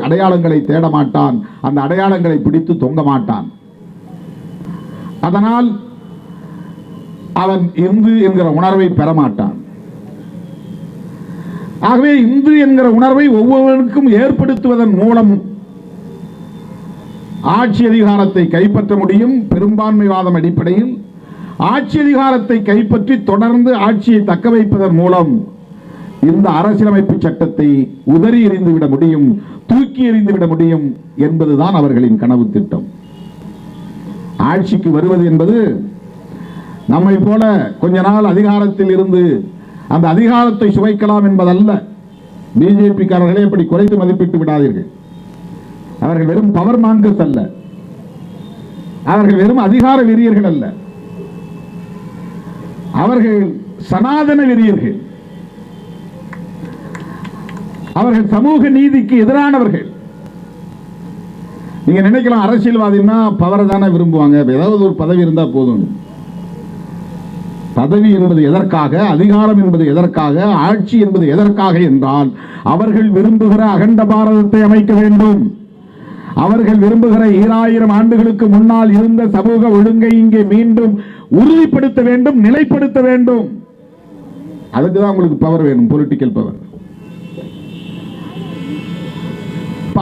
அடையாளங்களை தேட மாட்டான். அந்த அடையாளங்களை பிடித்து தொங்க மாட்டான். அதனால் அவன் இந்து என்கிற உணர்வை பெறமாட்டான். ஆகவே இந்து என்கிற உணர்வை ஒவ்வொருவருக்கும் ஏற்படுத்துவதன் மூலம் ஆட்சி அதிகாரத்தை கைப்பற்ற முடியும். பெரும்பான்மைவாதம் அடிப்படையில் ஆட்சி அதிகாரத்தை கைப்பற்றி தொடர்ந்து ஆட்சியை தக்க வைப்பதன் மூலம் இந்த அரசியலமைப்பு சட்டத்தை உதறி எறிந்துவிட முடியும், தூக்கி எறிந்துவிட முடியும் என்பதுதான் அவர்களின் கனவு திட்டம். ஆட்சிக்கு வருவது என்பது நம்மை போல கொஞ்ச நாள் அதிகாரத்தில் இருந்து அந்த அதிகாரத்தை சுவைக்கலாம் என்பதல்ல. பிஜேபி காரர்களே இப்படி குறைத்து மதிப்பிட்டு விடாதீர்கள். அவர்கள் வெறும் பவர் மாங்கஸ் அல்ல, அவர்கள் வெறும் அதிகார வெறியர்கள் அல்ல, அவர்கள் சனாதன வெறியர்கள். அவர்கள் சமூக நீதிக்கு எதிரானவர்கள். நீங்க நினைக்கலாம் அரசியல்வாதினா பவரை தானே விரும்புவாங்க, ஏதாவது ஒரு பதவி இருந்தா போதும். பதவி என்பது எதற்காக, அதிகாரம் என்பது எதற்காக, ஆட்சி என்பது எதற்காக என்றால் அவர்கள் விரும்புகிற அகண்ட பாரதத்தை அமைக்க வேண்டும். அவர்கள் விரும்புகிற 2000 ஆண்டுகளுக்கு முன்னால் இருந்த சமூக ஒழுங்கை இங்கே மீண்டும் உறுதிப்படுத்த வேண்டும், நிலைப்படுத்த வேண்டும். அதுக்குதான் உங்களுக்கு பவர் வேணும், பொலிட்டிக்கல் பவர்.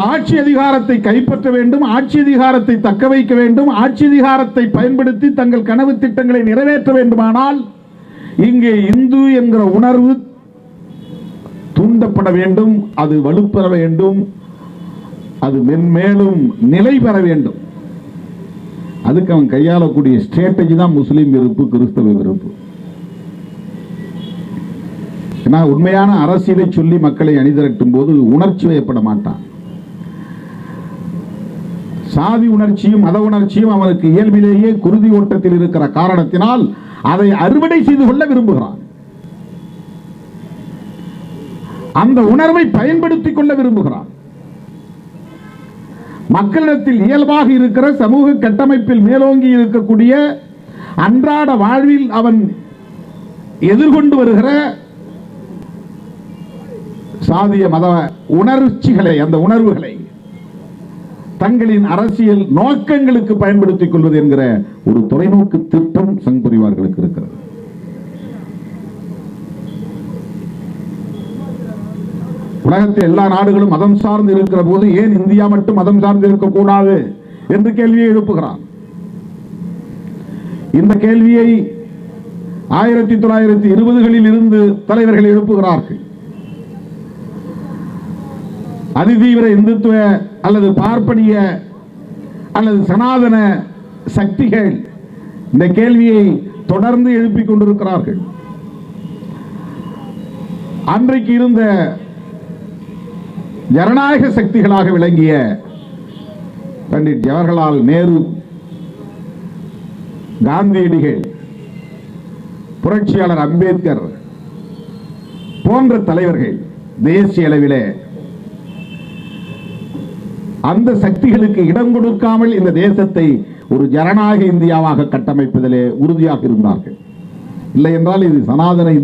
ஆட்சி அதிகாரத்தை கைப்பற்ற வேண்டும், ஆட்சி அதிகாரத்தை தக்க வைக்க வேண்டும், ஆட்சி அதிகாரத்தை பயன்படுத்தி தங்கள் கனவு திட்டங்களை நிறைவேற்ற வேண்டுமானால் இங்கே இந்து என்கிற உணர்வு தூண்டப்பட வேண்டும், அது வலுப்பெற வேண்டும், அது மென்மேலும் நிலை பெற வேண்டும். அதுக்கு அவன் கையாளக்கூடிய ஸ்ட்ராட்டஜி தான் முஸ்லிம் வெறுப்பு, கிறிஸ்தவ வெறுப்பு. ஏன்னா உண்மையான அரசியலை சொல்லி மக்களை அணிதிரட்டும் போது உணர்ச்சி வயப்பட மாட்டான். சாதி உணர்ச்சியும் மத உணர்ச்சியும் அவனுக்கு இயல்பிலேயே குருதி ஓட்டத்தில் இருக்கிற காரணத்தினால் அதை அறுவடை செய்து கொள்ள விரும்புகிறான். அந்த உணர்வை பயன்படுத்திக் கொள்ள விரும்புகிறான். மக்களிடத்தில் இயல்பாக இருக்கிற சமூக கட்டமைப்பில் மேலோங்கி இருக்கக்கூடிய அன்றாட வாழ்வில் அவன் எதிர்கொண்டு வருகிற சாதிய மத உணர்ச்சிகளை, அந்த உணர்வுகளை தங்களின் அரசியல் நோக்கங்களுக்கு பயன்படுத்திக் கொள்வது என்கிற ஒரு தொலைநோக்கு திட்டம் சங் பரிவார்களுக்கு இருக்கிறது. உலகத்தில் எல்லா நாடுகளும் மதம் சார்ந்து இருக்கிற போது ஏன் இந்தியா மட்டும் மதம் சார்ந்து இருக்கக்கூடாது என்று கேள்வியை எழுப்புகிறான். இந்த கேள்வியை 1920களில் இருந்து தலைவர்கள் எழுப்புகிறார்கள். அதிதீவிர இந்துத்துவ அல்லது பார்ப்பனிய அல்லது சனாதன சக்திகள் இந்த கேள்வியை தொடர்ந்து எழுப்பிக் கொண்டிருக்கிறார்கள். அன்றைக்கு இருந்த ஜனநாயக சக்திகளாக விளங்கிய பண்டிட் ஜவஹர்லால் நேரு, காந்தியடிகள், புரட்சியாளர் அம்பேத்கர் போன்ற தலைவர்கள் தேசிய அளவிலே அந்த சக்திகளுக்கு இடம் கொடுக்காமல் இந்த தேசத்தை ஒரு ஜனநாயக இந்தியாவாக கட்டமைப்பதிலே உறுதியாக இருந்தார்கள். இல்லை என்றால் இது சனாதன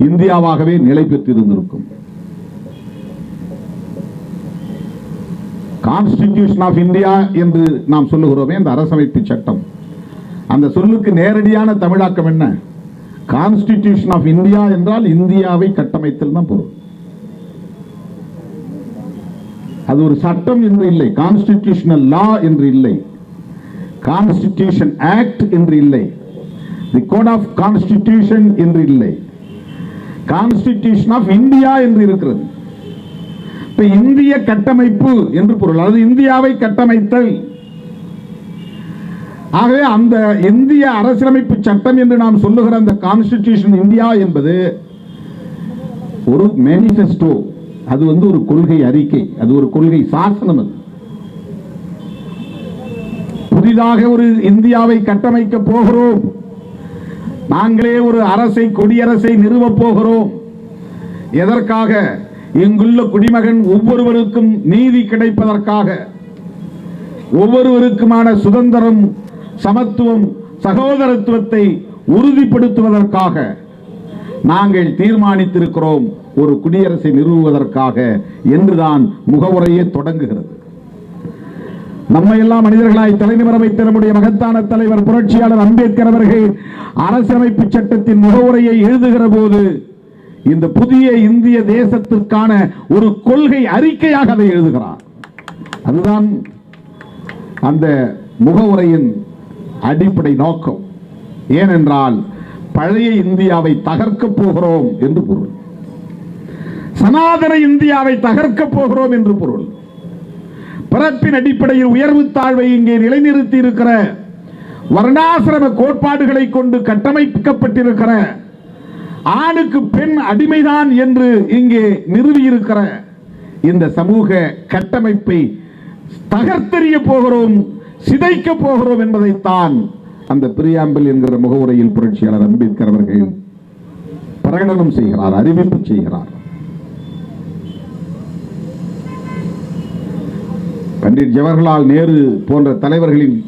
இந்தியாவாகவே நிலை பெற்றிருந்திருக்கும். கான்ஸ்டிடியூஷன் ஆஃப் இந்தியா என்று நாம் சொல்லுகிறோமே, இந்த அரசமைப்பு சட்டம், அந்த சொல்லுக்கு நேரடியான தமிழாக்கம் என்ன? கான்ஸ்டிடியூஷன் ஆஃப் இந்தியா என்றால் இந்தியாவை கட்டமைத்தல் தான் பொருள். அது ஒரு சட்டம் என்று இல்லை, கான்ஸ்டிடியூஷனல் லா என்று இல்லை, கான்ஸ்டிடியூஷன் ஆக்ட் என்று இல்லை, தி கோட் ஆஃப் கான்ஸ்டிடியூஷன் என்று இல்லை, கான்ஸ்டிடியூஷன் ஆஃப் இந்தியா என்று இருக்கிறது. இப்ப இந்திய கட்டமைப்பு என்று பொருள், அதாவது இந்தியாவை கட்டமைத்தல். ஆகவே அந்த இந்திய அரசியலமைப்பு சட்டம் என்று நாம் சொல்லுகிற அந்த கான்ஸ்டிடியூஷன் இந்தியா என்பது ஒரு மேனிஃபெஸ்டோ, அது ஒரு கொள்கை அறிக்கை, அது ஒரு கொள்கை சாசனம். அது புதிதாக ஒரு இந்தியாவை கட்டமைக்க போகிறோம், நாங்களே ஒரு அரசை, கொடியரசை நிறுவப் போகிறோம். எதற்காக? இங்குள்ள குடிமகன் ஒவ்வொருவருக்கும் நீதி கிடைப்பதற்காக, ஒவ்வொருவருக்குமான சுதந்திரம், சமத்துவம், சகோதரத்துவத்தை உறுதிப்படுத்துவதற்காக நாங்கள் தீர்மானித்திருக்கிறோம், ஒரு குடியரசை நிறுவுவதற்காக என்றுதான் முகவுரையே தொடங்குகிறது. நம்ம எல்லாம் மனிதர்களாய் தலைநிமிர வைத்த நம்முடைய மகத்தான தலைவர் புரட்சியாளர் அம்பேத்கர் அவர்கள் அரசியலமைப்பு சட்டத்தின் முகவுரையை எழுதுகிற போது இந்த புதிய இந்திய தேசத்திற்கான ஒரு கொள்கை அறிக்கையாக அதை எழுதுகிறார். அதுதான் அந்த முகவுரையின் அடிப்படை நோக்கம். ஏனென்றால் பழைய இந்தியாவை தகர்க்கப் போகிறோம் என்று பொருள், சனாதன இந்தியாவை தகர்க்கப் போகிறோம் என்று பொருள். பிறப்பின் அடிப்படையில் உயர்வு தாழ்வை இங்கே நிலைநிறுத்தி இருக்கிற வர்ணாசிரம கோட்பாடுகளை கொண்டு கட்டமைக்கப்பட்டிருக்கிற, ஆணுக்கு பெண் அடிமைதான் என்று இங்கே நிறுவியிருக்கிற இந்த சமூக கட்டமைப்பை தகர்த்தெறிய போகிறோம், சிதைக்க போகிறோம் என்பதைத்தான் அந்த பிரியாம்பிள் என்கிற முகவுரையில் புரட்சியாளர் அம்பேத்கர் அவர்கள் பிரகடனம் செய்கிறார், அறிவிப்பு செய்கிறார். பண்டிட் ஜவஹர்லால் நேரு போன்ற தலைவர்களின்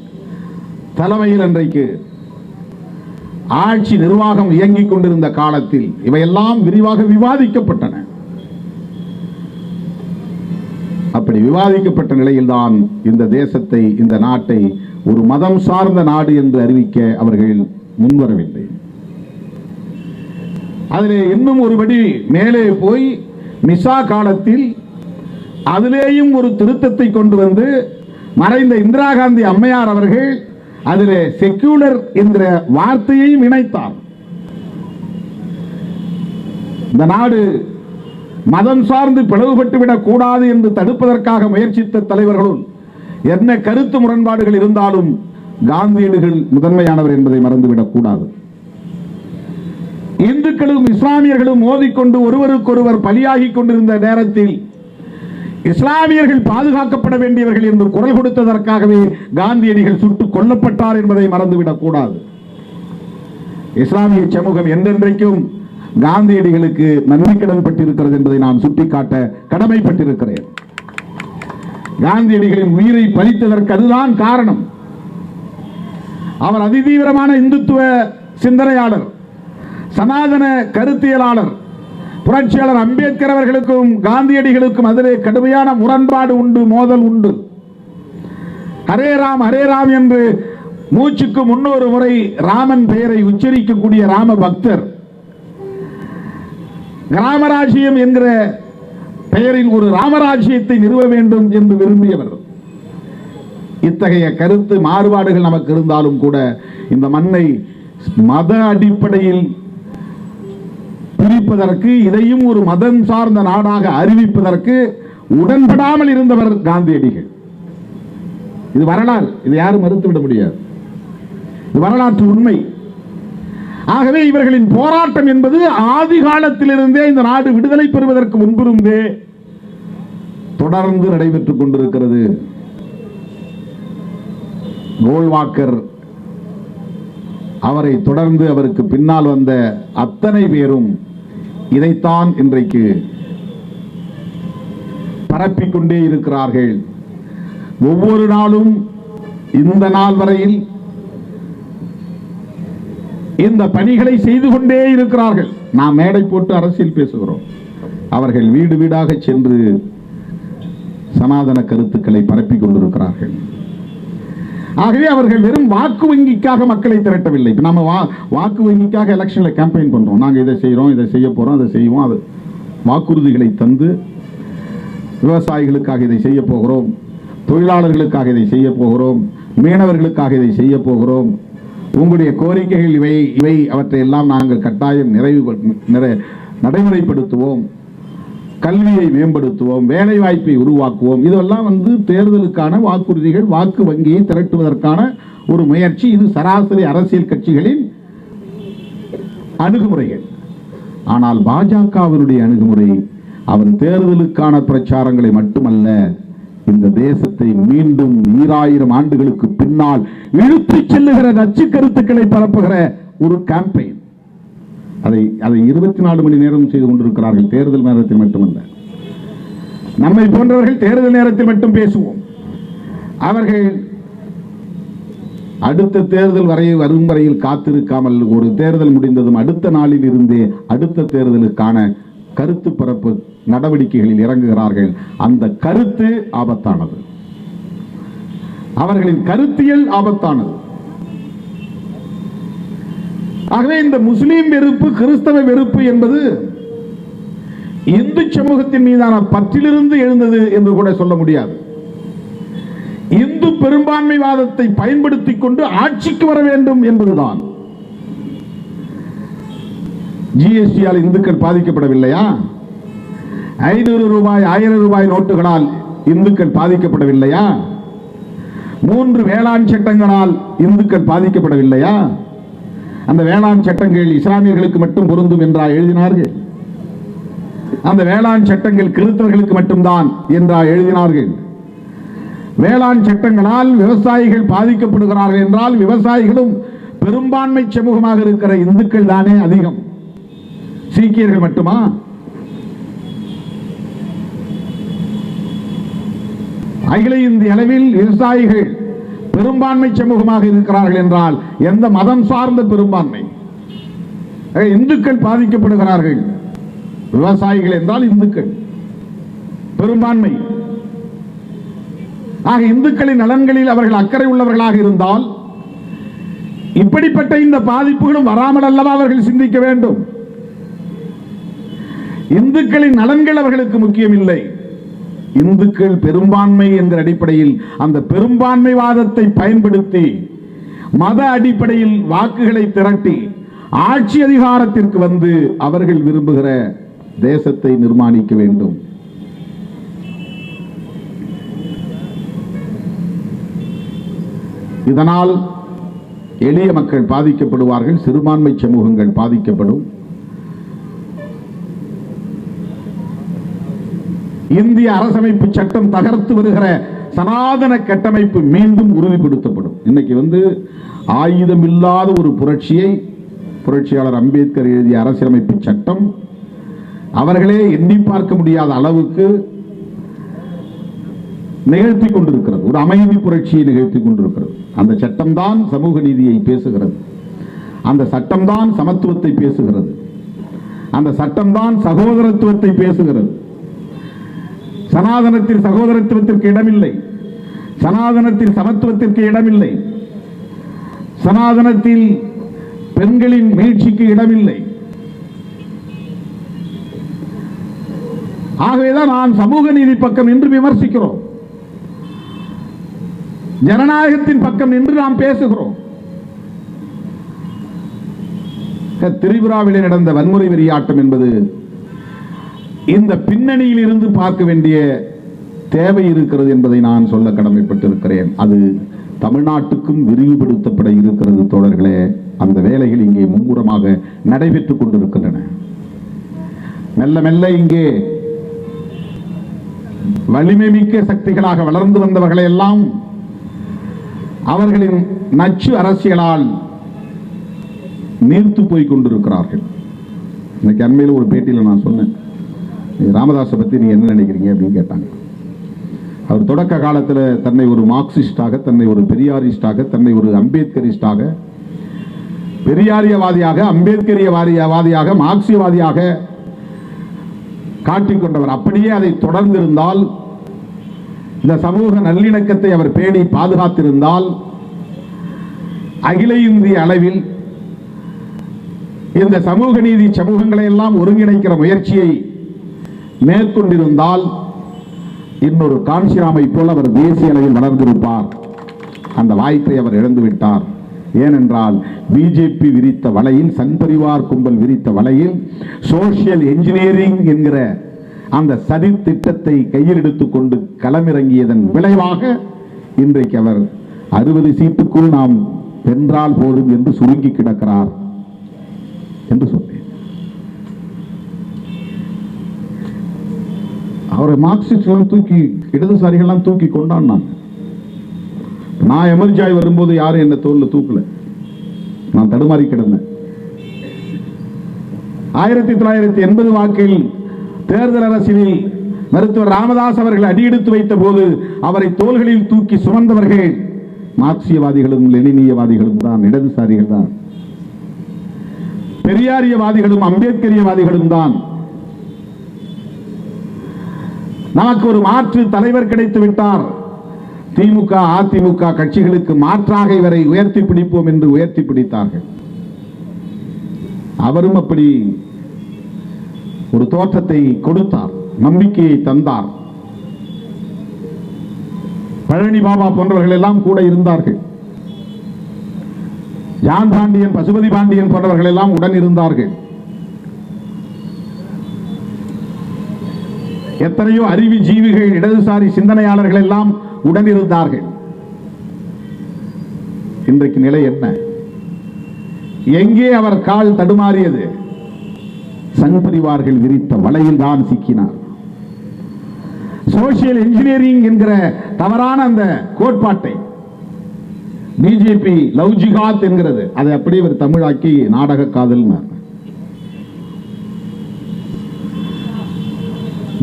தலைமையில் அன்றைக்கு ஆட்சி நிர்வாகம் இயங்கிக் கொண்டிருந்த காலத்தில் இவையெல்லாம் விரிவாக விவாதிக்கப்பட்டன. அப்படி விவாதிக்கப்பட்ட நிலையில்தான் இந்த தேசத்தை, இந்த நாட்டை ஒரு மதம் சார்ந்த நாடு என்று அறிவிக்க அவர்கள் முன்வரவில்லை. அதிலே இன்னும் ஒருபடி மேலே போய் மிசா காலத்தில் அதிலேயும் ஒரு திருத்தத்தை கொண்டு வந்து மறைந்த இந்திரா காந்தி அம்மையார் அவர்கள் அதிலே செக்யூலர் என்ற வார்த்தையையும் இணைத்தார். இந்த நாடு மதம் சார்ந்து பிளவுபட்டுவிடக் கூடாது என்று தடுப்பதற்காக முயற்சித்த தலைவர்களும் என்ன கருத்து முரண்பாடுகள் இருந்தாலும் காந்தியடிகள் முதன்மையானவர் என்பதை மறந்துவிடக் கூடாது. இந்துக்களும் இஸ்லாமியர்களும் மோதிக்கொண்டு ஒருவருக்கொருவர் பலியாகி கொண்டிருந்த நேரத்தில் இஸ்லாமியர்கள் பாதுகாக்கப்பட வேண்டியவர்கள் என்று குரல் கொடுத்ததற்காகவே காந்தியடிகள் சுட்டுக் கொல்லப்பட்டார் என்பதை மறந்துவிடக் கூடாது. இஸ்லாமிய சமூகம் என்றென்றைக்கும் காந்தியடிகளுக்கு நன்றி கடன் பட்டிருக்கிறது என்பதை நான் சுட்டிக்காட்ட கடமைப்பட்டிருக்கிறேன். காந்தியடிகளின் உயிரை பறித்ததற்கு அதுதான் காரணம். அவர் அதிதீவிரமான இந்துத்துவ சிந்தனையாளர், சனாதன கருத்தியலாளர். புரட்சியாளர் அம்பேத்கர் அவர்களுக்கும் காந்தியடிகளுக்கும் அதிலே கடுமையான முரண்பாடு உண்டு, மோதல் உண்டு. ஹரே ராம் ஹரே ராம் என்று மூச்சுக்கு முன்னொரு முறை ராமன் பெயரை உச்சரிக்கக்கூடிய ராம பக்தர், கிராமராஜ்யம் என்கிற பெயரில் ஒரு ராமராஜ்யத்தை நிறுவ வேண்டும் என்று விரும்பியவர். இத்தகைய கருத்து மாறுபாடுகள் நமக்கு இருந்தாலும் கூட இந்த மண்ணை மத அடிப்படையில் பிரிப்பதற்கு, இதையும் ஒரு மதம் சார்ந்த நாடாக அறிவிப்பதற்கு உடன்படாமல் இருந்தவர் காந்தியடிகள். இது வரலாறு, இது யாரும் மறுத்துவிட முடியாது. இது வரலாற்று உண்மை. ஆகவே இவர்களின் போராட்டம் என்பது ஆதி காலத்திலிருந்தே, இந்த நாடு விடுதலை பெறுவதற்கு முன்பிருந்தே தொடர்ந்து நடைபெற்றுக் கொண்டிருக்கிறது. கோல்வாக்கர், அவரை தொடர்ந்து அவருக்கு பின்னால் வந்த அத்தனை பேரும் இதைத்தான் இன்றைக்கு பரப்பிக்கொண்டே இருக்கிறார்கள். ஒவ்வொரு நாளும் இந்த நாள் வரையில் இந்த பணிகளை செய்து கொண்டே இருக்கிறார்கள். நாம் மேடை போட்டு அரசியல் பேசுகிறோம், அவர்கள் வீடு வீடாக சென்று சனாதன கருத்துக்களை பரப்பிக் கொண்டிருக்கிறார்கள். ஆகவே அவர்கள் வெறும் வாக்கு வங்கிக்காக மக்களை திரட்டவில்லை. இப்போ நம்ம வாக்கு வங்கிக்காக எலெக்ஷன்ல கேம்பெயின் பண்றோம், நாங்கள் இதை செய்கிறோம், இதை செய்ய போறோம், அதை செய்வோம், அது வாக்குறுதிகளை தந்து விவசாயிகளுக்காக இதை செய்ய போகிறோம், தொழிலாளர்களுக்காக இதை செய்ய போகிறோம், மீனவர்களுக்காக இதை செய்ய போகிறோம், உங்களுடைய கோரிக்கைகள் இவை இவை அவற்றை எல்லாம் நாங்கள் கட்டாயம் நடைமுறைப்படுத்துவோம். கல்வியை மேம்படுத்துவோம், வேலை வாய்ப்பை உருவாக்குவோம். இதெல்லாம் தேர்தலுக்கான வாக்குறுதிகள், வாக்கு வங்கியை திரட்டுவதற்கான ஒரு முயற்சி. இது சராசரி அரசியல் கட்சிகளின் அணுகுமுறைகள். ஆனால் பாஜகவினுடைய அணுகுமுறை அவன் தேர்தலுக்கான பிரச்சாரங்களை மட்டுமல்ல, இந்த தேசத்தை மீண்டும் 2000 ஆண்டுகளுக்கு பின்னால் இழுத்துச் செல்லுகிற நச்சு கருத்துக்களை பரப்புகிற ஒரு கேம்பெயின். அதை 24 மணி நேரம் செய்து கொண்டிருக்கிறார்கள். தேர்தல் நேரத்தில் மட்டுமல்ல, நம்மை போன்றவர்கள் தேர்தல் நேரத்தில் மட்டும் பேசுவோம். அவர்கள் அடுத்த தேர்தல் வரும் வரையில் காத்திருக்காமல் ஒரு தேர்தல் முடிந்ததும் அடுத்த நாளில் இருந்தே அடுத்த தேர்தலுக்கான கருத்து பரப்பு நடவடிக்கைகளில் இறங்குகிறார்கள். அந்த கருத்து ஆபத்தானது, அவர்களின் கருத்தியல் ஆபத்தானது. ஆகவே இந்த முஸ்லிம் வெறுப்பு, கிறிஸ்தவ வெறுப்பு என்பது இந்து சமூகத்தின் மீதான பற்றிலிருந்து எழுந்தது என்று கூட சொல்ல முடியாது. இந்து பெரும்பான்மைவாதத்தை பயன்படுத்திக் கொண்டு ஆட்சிக்கு வர வேண்டும் என்பதுதான். ஜிஎஸ்டியால் இந்துக்கள் பாதிக்கப்படவில்லையா? 500 ரூபாய் 1000 ரூபாய் நோட்டுகளால் இந்துக்கள் பாதிக்கப்படவில்லையா? 3 வேளாண் சட்டங்களால் இந்துக்கள் பாதிக்கப்படவில்லையா? அந்த வேளாண் சட்டங்கள் இஸ்லாமியர்களுக்கு மட்டும் பொருந்தும் என்றா எழுதினார்கள்? அந்த வேளாண் சட்டங்கள் கிறிஸ்தவர்களுக்கு மட்டும்தான் என்றா எழுதினார்கள்? வேளாண் சட்டங்களால் விவசாயிகள் பாதிக்கப்படுகிறார்கள் என்றால் விவசாயிகளும் பெரும்பான்மை சமூகமாக இருக்கிற இந்துக்கள் தானே அதிகம், சீக்கியர்கள் மட்டுமா? அகில இந்திய அளவில் விவசாயிகள் பெரும்பான்மை சமூகமாக இருக்கிறார்கள் என்றால் எந்த மதம் சார்ந்த பெரும்பான்மை? இந்துக்கள் பாதிக்கப்படுகிறார்கள். விவசாயிகள் என்றால் இந்துக்கள் பெரும்பான்மை. ஆக இந்துக்களின் நலன்களில் அவர்கள் அக்கறை உள்ளவர்களாக இருந்தால் இப்படிப்பட்ட இந்த பாதிப்புகளும் வராமல் அல்லவா அவர்கள் சிந்திக்க வேண்டும்? இந்துக்களின் நலன்கள் அவர்களுக்கு முக்கியம் இல்லை. இந்துக்கள் பெரும்பான்மை என்ற அடிப்படையில் அந்த பெரும்பான்மைவாதத்தை பயன்படுத்தி மத அடிப்படையில் வாக்குகளை திரட்டி ஆட்சி அதிகாரத்திற்கு வந்து அவர்கள் விரும்புகிற தேசத்தை நிர்மாணிக்க வேண்டும். இதனால் எளிய மக்கள் பாதிக்கப்படுவார்கள், சிறுபான்மை சமூகங்கள் பாதிக்கப்படும். இந்திய அரசமைப்பு சட்டம் தகர்த்து வருகிற சனாதன கட்டமைப்பு மீண்டும் உறுதிப்படுத்தப்படும். இன்னைக்கு ஆயுதம் இல்லாத ஒரு புரட்சியை புரட்சியாளர் அம்பேத்கர் எழுதிய அரசியலமைப்பு சட்டம் அவர்களே எண்ணி பார்க்க முடியாத அளவுக்கு நிகழ்த்தி கொண்டிருக்கிறது. ஒரு அமைதி புரட்சியை நிகழ்த்தி கொண்டிருக்கிறது. அந்த சட்டம் தான் சமூக நீதியை பேசுகிறது. அந்த சட்டம் தான் சமத்துவத்தை பேசுகிறது. அந்த சட்டம் தான் சகோதரத்துவத்தை பேசுகிறது. சனாதனத்தில் சகோதரத்துவத்திற்கு இடமில்லை, சனாதனத்தில் சமத்துவத்திற்கு இடமில்லை, சனாதனத்தில் பெண்களின் மீட்சிக்கு இடமில்லை. ஆகவேதான் நான் சமூக நீதி பக்கம் நின்று விமர்சிக்கிறோம், ஜனநாயகத்தின் பக்கம் நின்று நாம் பேசுகிறோம். திரிபுராவிலே நடந்த வன்முறை வெறியாட்டம் என்பது இந்த பின்னணியில் இருந்து பார்க்க வேண்டிய தேவை இருக்கிறது என்பதை நான் சொல்ல கடமைப்பட்டிருக்கிறேன். அது தமிழ்நாட்டுக்கும் விரிவுபடுத்தப்பட இருக்கிறது தோழர்களே. அந்த வேலைகள் இங்கே மும்முரமாக நடைபெற்றுக் கொண்டிருக்கின்றன. மெல்ல மெல்ல இங்கே வலிமை மிக்க சக்திகளாக வளர்ந்து வந்தவர்களை எல்லாம் அவர்களின் நச்சு அரசியலால் நீர்த்து போய் கொண்டிருக்கிறார்கள். இன்னைக்கு அண்மையில் ஒரு பேட்டியில் நான் சொன்னேன், ராமதாஸை பற்றி நீங்க என்ன நினைக்கிறீங்க அப்படின்னு கேட்டாங்க. அவர் தொடக்க காலத்தில் தன்னை ஒரு மார்க்சிஸ்டாக, தன்னை ஒரு பெரியாரிஸ்டாக, தன்னை ஒரு அம்பேத்கரிஸ்டாக, பெரியாரியவாதியாக, அம்பேத்கரியவாதியாக, மார்க்சியவாதியாக காட்டிக்கொண்டவர். அப்படியே அதை தொடர்ந்திருந்தால், இந்த சமூக நல்லிணக்கத்தை அவர் பேணி பாதுகாத்திருந்தால், அகில இந்திய அளவில் இந்த சமூக நீதி சமூகங்களை எல்லாம் ஒருங்கிணைக்கிற முயற்சியை மேற்கொண்டிருந்தால் இன்னொரு காஞ்சிராமை போல் அவர் தேசிய அளவில் வளர்ந்திருப்பார். அந்த வாய்ப்பை அவர் இழந்துவிட்டார். ஏனென்றால் பிஜேபி விரித்த வலையில், சங் பரிவார் கும்பல் விரித்த வலையில் சோசியல் என்ஜினியரிங் என்கிற அந்த சதி திட்டத்தை கையில் எடுத்துக்கொண்டு களமிறங்கியதன் விளைவாக இன்றைக்கு அவர் 60 சீட்டுக்குள் நாம் வென்றால் போதும் என்று சுருங்கி கிடக்கிறார் என்று சொன்னேன். அவரை மார்க்சிஸ்ட் தூக்கி இடதுசாரிகள் தூக்கி கொண்டாடினாங்க. நான் எமர்ஜாய் வரும்போது யாரும் என்ன தோல்ல தூக்கல, நான் தடுமாறி கிடந்தேன். 1980 வாக்கில் தேர்தல் அரசியலில் மருத்துவர் ராமதாஸ் அவர்கள் அடியெடுத்து வைத்த போது அவரை தோள்களில் தூக்கி சுமந்தவர்கள் மார்க்சியவாதிகளும் லெனினியவாதிகளும் தான், இடதுசாரிகள் தான். பெரியாரியவாதிகளும் அம்பேத்கரியவாதிகளும் தான். நமக்கு ஒரு மாற்று தலைவர் கிடைத்து விட்டார், திமுக அதிமுக கட்சிகளுக்கு மாற்றாக இவரை உயர்த்தி பிடிப்போம் என்று உயர்த்தி பிடித்தார்கள். அவரும் அப்படி ஒரு தோற்றத்தை கொடுத்தார், நம்பிக்கையை தந்தார். பழனி பாபா போன்றவர்கள் எல்லாம் கூட இருந்தார்கள். ஜான் பாண்டியன், பசுபதி பாண்டியன் போன்றவர்கள் எல்லாம் உடன் இருந்தார்கள். எத்தனையோ அறிவு ஜீவிகள், இடதுசாரி சிந்தனையாளர்கள் எல்லாம் உடன் இருந்தார்கள். இன்றைக்கு நிலை என்ன? எங்கே அவர் கால் தடுமாறியது? சங் பரிவார்கள் விரித்த வலையில் தான் சிக்கினார். சோசியல் இன்ஜினியரிங் என்கிற தவறான அந்த கோட்பாட்டை பிஜேபி லவ் ஜிஹாத் என்கிறது, அதை அப்படியே ஒரு தமிழாக்கி நாடக காதல்.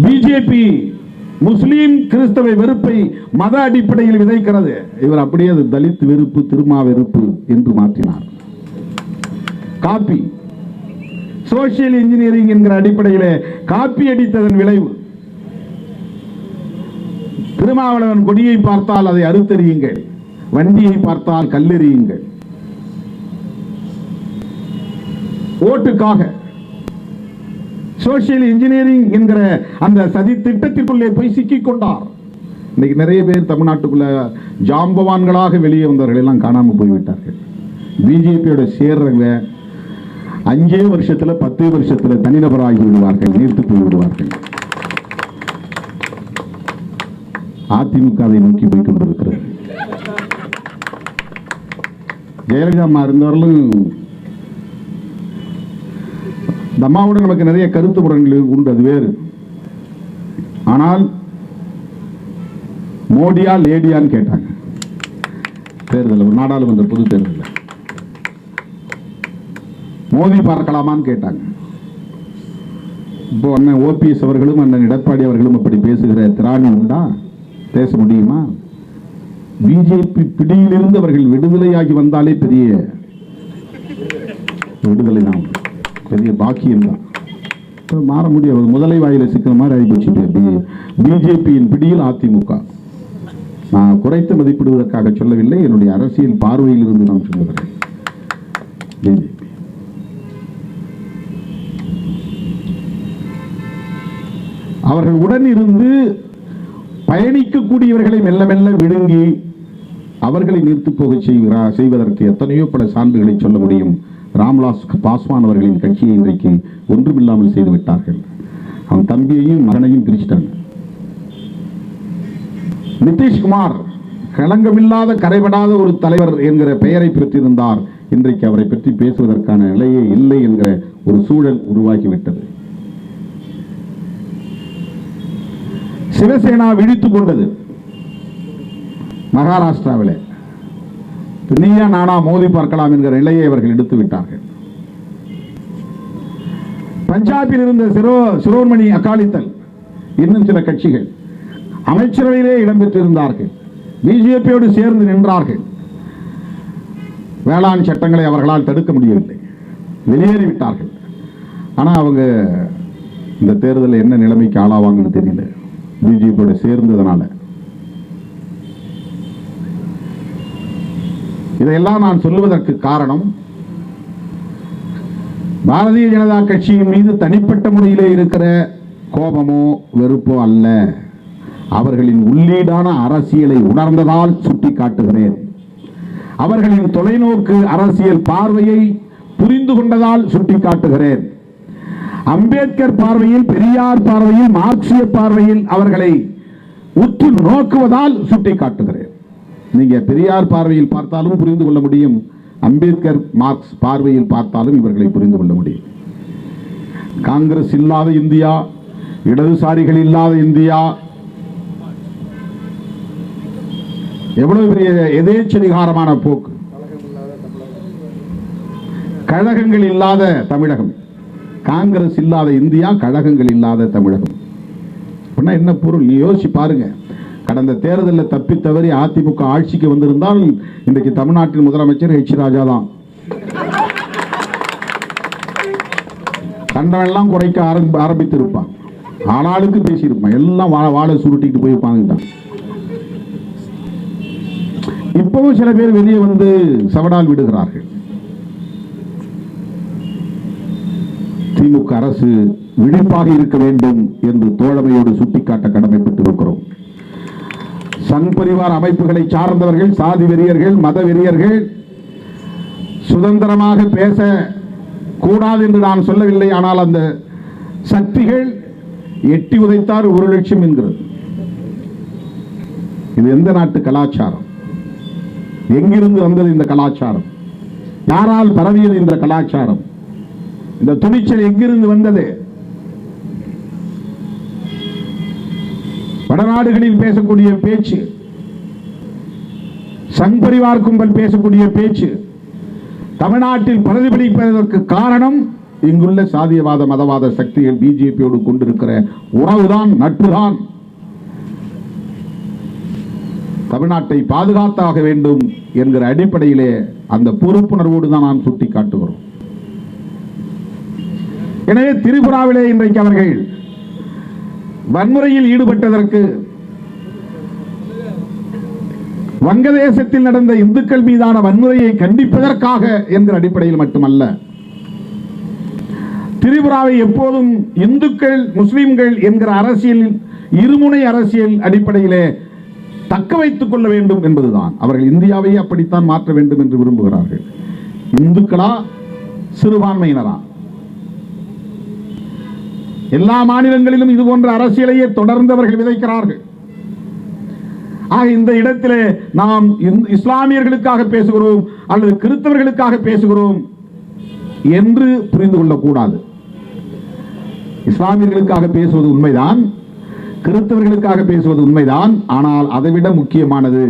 பிஜேபி முஸ்லீம் கிறிஸ்தவ வெறுப்பை மத அடிப்படையில் விதைக்கிறது. இவர் அப்படியே அது தலித் வெறுப்பு, திருமா வெறுப்பு என்று மாற்றினார். காப்பி சோசியல் இன்ஜினியரிங் என்கிற அடிப்படையில் காப்பி அடித்ததன் விளைவு. திருமாவளவன் கொடியை பார்த்தால் அதை அறுத்தெறியுங்கள், வண்டியை பார்த்தால் கல்லெறியுங்கள். ஓட்டுக்காக சோசியல் இன்ஜினியரிங் என்கிற அந்த சதி திட்டத்திற்குள்ளே போய் சிக்கிக் கொண்டார். இன்னைக்கு நிறைய பேர் தமிழ்நாட்டுக்குள்ள ஜாம்பவான்களாக வெளியே வந்தவர்கள் எல்லாம் காணாமல் போய்விட்டார்கள். பிஜேபியோட சேர்றவங்க 5 வருஷத்துல 10 வருஷத்துல தனிநபராகி விடுவார்கள், நீர்த்து போய் விடுவார்கள். அதிமுகவை நோக்கி போய் கொண்டிருக்கிறது. ஜெயலலிதா அம்மா இருந்தவர்களும் இந்த அம்மாவோட நமக்கு நிறைய கருத்து முரண்கள் உண்டு, அது வேறு. ஆனால் மோடியா லேடியான்னு கேட்டாங்க தேர்தல், ஒரு நாடாளுமன்ற பொது தேர்தலில். மோடி பார்க்கலாமான்னு கேட்டாங்க. இப்போ அண்ணன் ஓபிஎஸ் அவர்களும் அண்ணன் எடப்பாடி அவர்களும் அப்படி பேசுகிற திராணி உண்டா? பேச முடியுமா? பிஜேபி பிடியிலிருந்து அவர்கள் விடுதலையாகி வந்தாலே பெரிய விடுதலை தான், பெரிய பாக்கியம் தான். மாற முடியாது, முதலை வாயில சிக்கிற மாதிரி ஆகிப்போச்சு பிஜேபியின் பிடியில் அதிமுக. நான் குறைத்து மதிப்பிடுவதற்காக சொல்லவில்லை, என்னுடைய அரசியல் பார்வையில் இருந்து நான் சொல்லுகிறேன். பிஜேபி அவர்கள் உடன் இருந்து பயணிக்கக்கூடியவர்களை மெல்ல மெல்ல விழுங்கி அவர்களை நிறுத்து போக செய்வதற்கு எத்தனையோ பல சான்றுகளை சொல்ல முடியும். ராம்விலாஸ் பாஸ்வான் அவர்களின் கட்சியை இன்றைக்கு ஒன்றுமில்லாமல் செய்து விட்டார்கள். அவன் தம்பியையும் மகனையும் பிரிச்சுட்டாங்க. நிதிஷ்குமார் களங்கமில்லாத கரைபடாத ஒரு தலைவர் என்கிற பெயரை பெற்றிருந்தார். இன்றைக்கு அவரை பற்றி பேசுவதற்கான நிலையே இல்லை என்கிற ஒரு சூழல் உருவாகிவிட்டது. சிவசேனா விழித்துக் கொண்டது மகாராஷ்டிராவில். நீயா நானா மோதி பார்க்கலாம் என்கிற நிலையை அவர்கள் எடுத்து விட்டார்கள். பஞ்சாபில் இருந்த சிரோன்மணி அகாலிதள், இன்னும் சில கட்சிகள் அமைச்சரவையிலே இடம்பெற்றிருந்தார்கள், பிஜேபியோடு சேர்ந்து நின்றார்கள். வேளாண் சட்டங்களை அவர்களால் தடுக்க முடியவில்லை, வெளியேறிவிட்டார்கள். ஆனால் அவங்க இந்த தேர்தலில் என்ன நிலைமைக்கு ஆளாவாங்கன்னு தெரியல, பிஜேபியோட சேர்ந்ததனால. இதையெல்லாம் நான் சொல்லுவதற்கு காரணம், பாரதிய ஜனதா கட்சியின் மீது தனிப்பட்ட முறையிலே இருக்கிற கோபமோ வெறுப்போ அல்ல, அவர்களின் உள்ளீடான அரசியலை உணர்ந்ததால் சுட்டி காட்டுகிறேன். அவர்களின் தொலைநோக்கு அரசியல் பார்வையை புரிந்து கொண்டதால் சுட்டி காட்டுகிறேன். அம்பேத்கர் பார்வையில், பெரியார் பார்வையில், மார்க்சிய பார்வையில் அவர்களை உற்று நோக்குவதால் சுட்டி காட்டுகிறேன். நீங்க பெரியார் பார்வையில் பார்த்தாலும் புரிந்து கொள்ள முடியும், அம்பேத்கர் மார்க்ஸ் பார்வையில் பார்த்தாலும் இவர்களை புரிந்து கொள்ள முடியும். காங்கிரஸ் இல்லாத இந்தியா, இடதுசாரிகள் இல்லாத இந்தியா, எவ்வளவு பெரிய எதேச்சதிகாரமான போக்கு. கழகங்கள் இல்லாத தமிழகம், காங்கிரஸ் இல்லாத இந்தியா, கழகங்கள் இல்லாத தமிழகம். என்ன பொருள்? நீ யோசிச்சு பாருங்க. கடந்த தேர்தலில் தப்பி தவறி அதிமுக ஆட்சிக்கு வந்திருந்தால் இன்றைக்கு தமிழ்நாட்டின் முதலமைச்சர் H. ராஜா தான். கண்டவெல்லாம் குறைக்க ஆரம்பித்திருப்பான், ஆளாளுக்கு பேசியிருப்பான், எல்லாம் வாழை சுருட்டிட்டு போய் உட்காந்துட்டான். இப்பவும் சில பேர் வெளியே வந்து சவடால் விடுகிறார்கள். திமுக அரசு விழிப்பாக இருக்க வேண்டும் என்று தோழமையோடு சுட்டிக்காட்ட கடமைப்பட்டிருக்கிறோம். சங் பரிவார் அமைப்புகளை சார்ந்தவர்கள், சாதி வெறியர்கள், மத வெறியர்கள் சுதந்திரமாக பேச கூடாது என்று நான் சொல்லவில்லை. ஆனால் அந்த சக்திகள் எட்டி உதைத்தார் 1 லட்சம் என்கிறது. இது எந்த நாட்டு கலாச்சாரம்? எங்கிருந்து வந்தது இந்த கலாச்சாரம்? யாரால் பரவியது இந்த கலாச்சாரம்? இந்த துணிச்சல் எங்கிருந்து வந்தது? வடநாடுகளில் பேசக்கூடிய பேச்சு, சங் பரிவார் கும்பல் பேசக்கூடிய பேச்சு தமிழ்நாட்டில் பிரதிபலிப்பதற்கு காரணம் இங்குள்ள சாதியவாத மதவாத சக்திகள் பிஜேபியோடு கொண்டிருக்கிற உறவுதான், நட்புதான். தமிழ்நாட்டை பாதுகாத்தாக வேண்டும் என்கிற அடிப்படையிலே அந்த பொறுப்புணர்வோடு தான் நாம் சுட்டிக்காட்டுகிறோம். எனவே திரிபுராவிலே இன்றைக்கு அவர்கள் வன்முறையில் ஈடுபட்டதற்கு, வங்கதேசத்தில் நடந்த இந்துக்கள் மீதான வன்முறையை கண்டிப்பதற்காக என்கிற அடிப்படையில் மட்டுமல்ல, திரிபுராவை எப்போதும் இந்துக்கள் முஸ்லிம்கள் என்கிற அரசியல், இருமுனை அரசியல் அடிப்படையிலே தக்க வைத்துக் கொள்ள வேண்டும் என்பதுதான். அவர்கள் இந்தியாவையே அப்படித்தான் மாற்ற வேண்டும் என்று விரும்புகிறார்கள். இந்துக்களா சிறுபான்மையினரா? எல்லா மாநிலங்களிலும் இது போன்ற அரசியலையே தொடர்ந்து அவர்கள் விதைக்கிறார்கள். இந்த இடத்திலே நாம் இஸ்லாமியர்களுக்காக பேசுகிறோம் அல்லது கிறிஸ்தவர்களுக்காக பேசுகிறோம் என்று புரிந்து கொள்ளக்கூடாது. இஸ்லாமியர்களுக்காக பேசுவது உண்மைதான், கிறிஸ்தவர்களுக்காக பேசுவது உண்மைதான். ஆனால் அதைவிட முக்கியமானது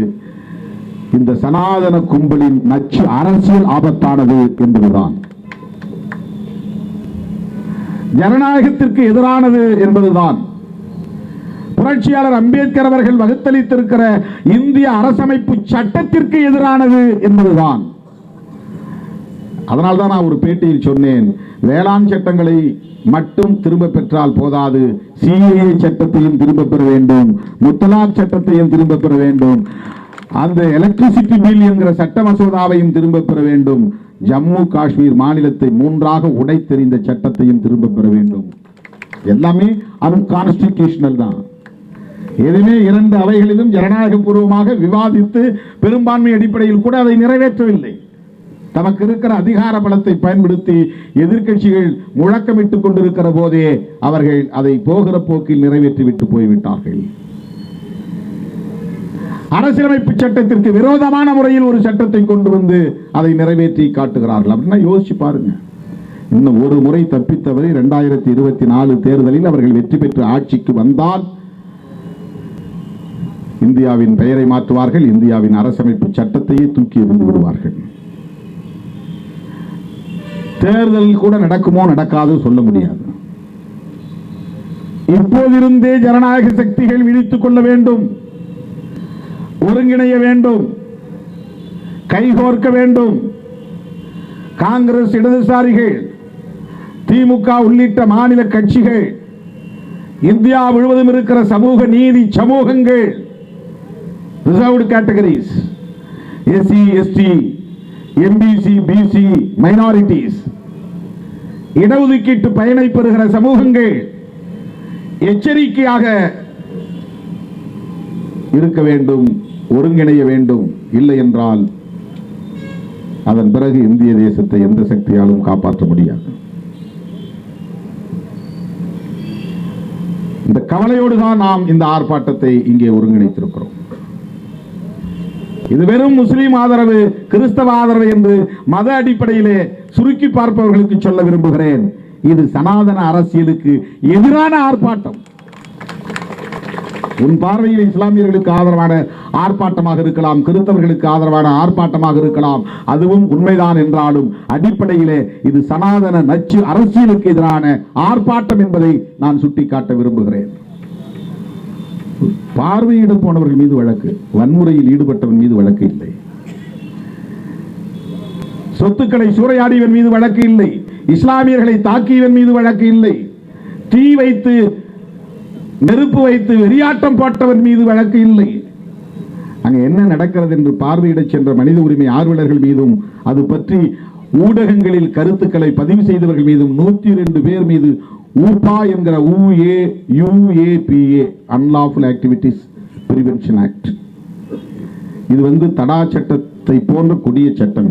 இந்த சனாதன கும்பலின் நச்சு அரசியல் ஆபத்தானது என்பதுதான், ஜனநாயகத்திற்கு எதிரானது என்பதுதான். புரட்சியாளர் அம்பேத்கர் அவர்கள் வகுத்தளித்திருக்கிற இந்திய அரசமைப்பு சட்டத்திற்கு எதிரானது என்பதுதான். அதனால்தான் நான் ஒரு பேட்டியில் சொன்னேன், வேளாண் சட்டங்களை மட்டும் திரும்ப பெற்றால் போதாது, சிஏஏ சட்டத்தையும் திரும்ப பெற வேண்டும், முத்தலாக் சட்டத்தையும் திரும்ப பெற வேண்டும், அந்த எலக்ட்ரிசிட்டி பில் என்கிற சட்ட மசோதாவையும் திரும்ப பெற வேண்டும், ஜம்மு காஷ்மீர் மாநிலத்தை 3ஆக உடைத்தெறிந்த சட்டத்தையும் திரும்ப பெற வேண்டும். எல்லாமே அன்கான்ஸ்டிடியூஷனல் தான். எதுவுமே 2 அவைகளிலும் ஜனநாயக பூர்வமாக விவாதித்து பெரும்பான்மை அடிப்படையில் கூட அதை நிறைவேற்றவில்லை. தமக்கு இருக்கிற அதிகார பலத்தை பயன்படுத்தி எதிர்க்கட்சிகள் முழக்கமிட்டுக் கொண்டிருக்கிற போதே அவர்கள் அதை போகிற போக்கில் நிறைவேற்றிவிட்டு போய்விட்டார்கள். அரசியலமைப்பு சட்டத்திற்கு விரோதமான முறையில் ஒரு சட்டத்தை கொண்டு வந்து அதை நிறைவேற்றி காட்டுகிறார்கள். அப்படின்னா யோசிச்சு பாருங்க. இன்னும் ஒரு முறை தப்பித்தவரை 2024 தேர்தலில் அவர்கள் வெற்றி பெற்று ஆட்சிக்கு வந்தால் இந்தியாவின் பெயரை மாற்றுவார்கள், இந்தியாவின் அரசமைப்பு சட்டத்தையே தூக்கி எறிந்து விடுவார்கள். தேர்தல் கூட நடக்குமோ நடக்காதோ சொல்ல முடியாது. இப்போதிருந்தே ஜனநாயக சக்திகள் விழித்துக் கொள்ள வேண்டும், ஒருங்கிணைய வேண்டும், கைகோர்க்க வேண்டும். காங்கிரஸ், இடதுசாரிகள், திமுக உள்ளிட்ட மாநில கட்சிகள், இந்தியா முழுவதும் இருக்கிற சமூக நீதி சமூகங்கள், reserved categories, SC, ST, MBC, BC, minorities, இடஒதுக்கீட்டு பயனை பெறுகிற சமூகங்கள் எச்சரிக்கையாக இருக்க வேண்டும், ஒருங்கிணைய வேண்டும். இல்லை என்றால் அதன் பிறகு இந்திய தேசத்தை எந்த சக்தியாலும் காப்பாற்ற முடியாது. இந்த கவலையோடு தான் நாம் இந்த ஆர்ப்பாட்டத்தை இங்கே ஒருங்கிணைத்திருக்கிறோம். இது வெறும் முஸ்லிம் ஆதரவு, கிறிஸ்தவ ஆதரவு என்று மத அடிப்படையிலே சுருக்கி பார்ப்பவர்களுக்கு சொல்ல விரும்புகிறேன். இது சனாதன அரசியலுக்கு எதிரான ஆர்ப்பாட்டம். உன் பார்வையில் இஸ்லாமியர்களுக்கு ஆதரவான ஆர்ப்பாட்டமாக இருக்கலாம், கிறிஸ்தவர்களுக்கு ஆதரவான ஆர்ப்பாட்டமாக இருக்கலாம், அதுவும் உண்மைதான் என்றாலும் அடிப்படையிலே இது சனாதன நச்சு அரசியலுக்கு எதிரான ஆர்ப்பாட்டம் என்பதை நான் சுட்டிக்காட்ட விரும்புகிறேன். பார்வையிட போனவர்கள் மீது வழக்கு, வன்முறையில் ஈடுபட்டவன் மீது வழக்கு இல்லை. சொத்துக்களை சூறையாடியவன் மீது வழக்கு இல்லை. இஸ்லாமியர்களை தாக்கியவன் மீது வழக்கு இல்லை. தீ வைத்து, நெருப்பு வைத்து வெறியாட்டம் போட்டவன் மீது வழக்கு இல்லை. அங்க என்ன நடக்கிறது என்று பார்வையிட சென்ற மனித உரிமை ஆர்வலர்கள் மீதும், அது பற்றி ஊடகங்களில் கருத்துக்களை பதிவு செய்தவர்கள் மீதும் 102 பேர் மீது ஊபா என்கிற UAPA unlawful activities prevention act, இது தடா சட்டத்தை போன்ற கொடிய சட்டம்.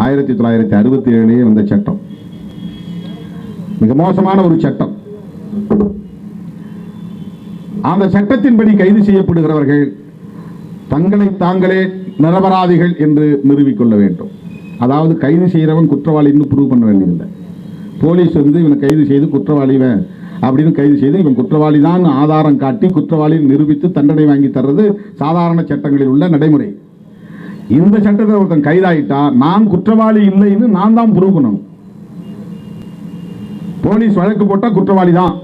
1967 வந்த சட்டம், மிக மோசமான ஒரு சட்டம். அந்த சட்டத்தின்படி கைது செய்யப்படுகிறவர்கள் தங்களை தாங்களே நிரபராதிகள் என்று நிரூபிக்கொள்ள வேண்டும். அதாவது கைது செய்கிறவன் குற்றவாளி ப்ரூவ் பண்ண வேண்டியதில்லை. போலீஸ் இவனை கைது செய்து குற்றவாளிவன் அப்படின்னு கைது செய்து இவன் குற்றவாளி தான் ஆதாரம் காட்டி குற்றவாளி நிரூபித்து தண்டனை வாங்கி தர்றது சாதாரண சட்டங்களில் உள்ள நடைமுறை. இந்த சட்டத்தில் ஒருத்தன் கைதாயிட்டா நான் குற்றவாளி இல்லைன்னு நான் தான் ப்ரூவ் பண்ணணும். போலீஸ் வழக்கு போட்டா குற்றவாளி தான்,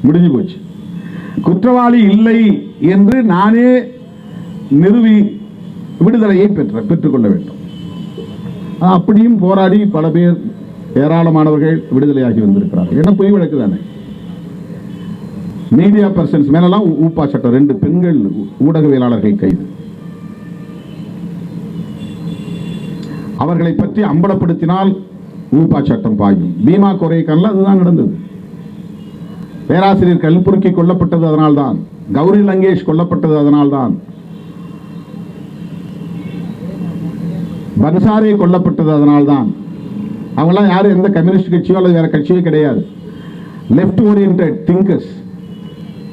முடிஞ்சு போச்சு. குற்றவாளி இல்லை என்று நானே நிறுவி விடுதலையை பெற்றுக்கொள்ள வேண்டும். அப்படியும் போராடி பல பேர், ஏராளமானவர்கள் விடுதலையாகி வந்திருக்கிறார்கள். என்ன பொய் வழக்கு தானே. மீடியா பர்சன்ஸ் மேலாம் ஊப்பா சட்டம், 2 பெண்கள் ஊடகவியலாளர்கள் கைது. அவர்களை பற்றி அம்பலப்படுத்தினால் ஊப்பா சட்டம் பாயும். பீமா கொரைக்கானல் அதுதான் நடந்தது. பேராசிரியர் கல்புர்கி கொல்லப்பட்டது அதனால்தான், கௌரி லங்கேஷ் கொல்லப்பட்டது அதனால்தான், பன்சாரே கொல்லப்பட்டது அதனால்தான். அவங்களாம் யாரும் எந்த கம்யூனிஸ்ட் கட்சியோ அல்லது வேற கட்சியோ கிடையாது. லெப்ட் ஓரியன்டட் திங்கர்ஸ்,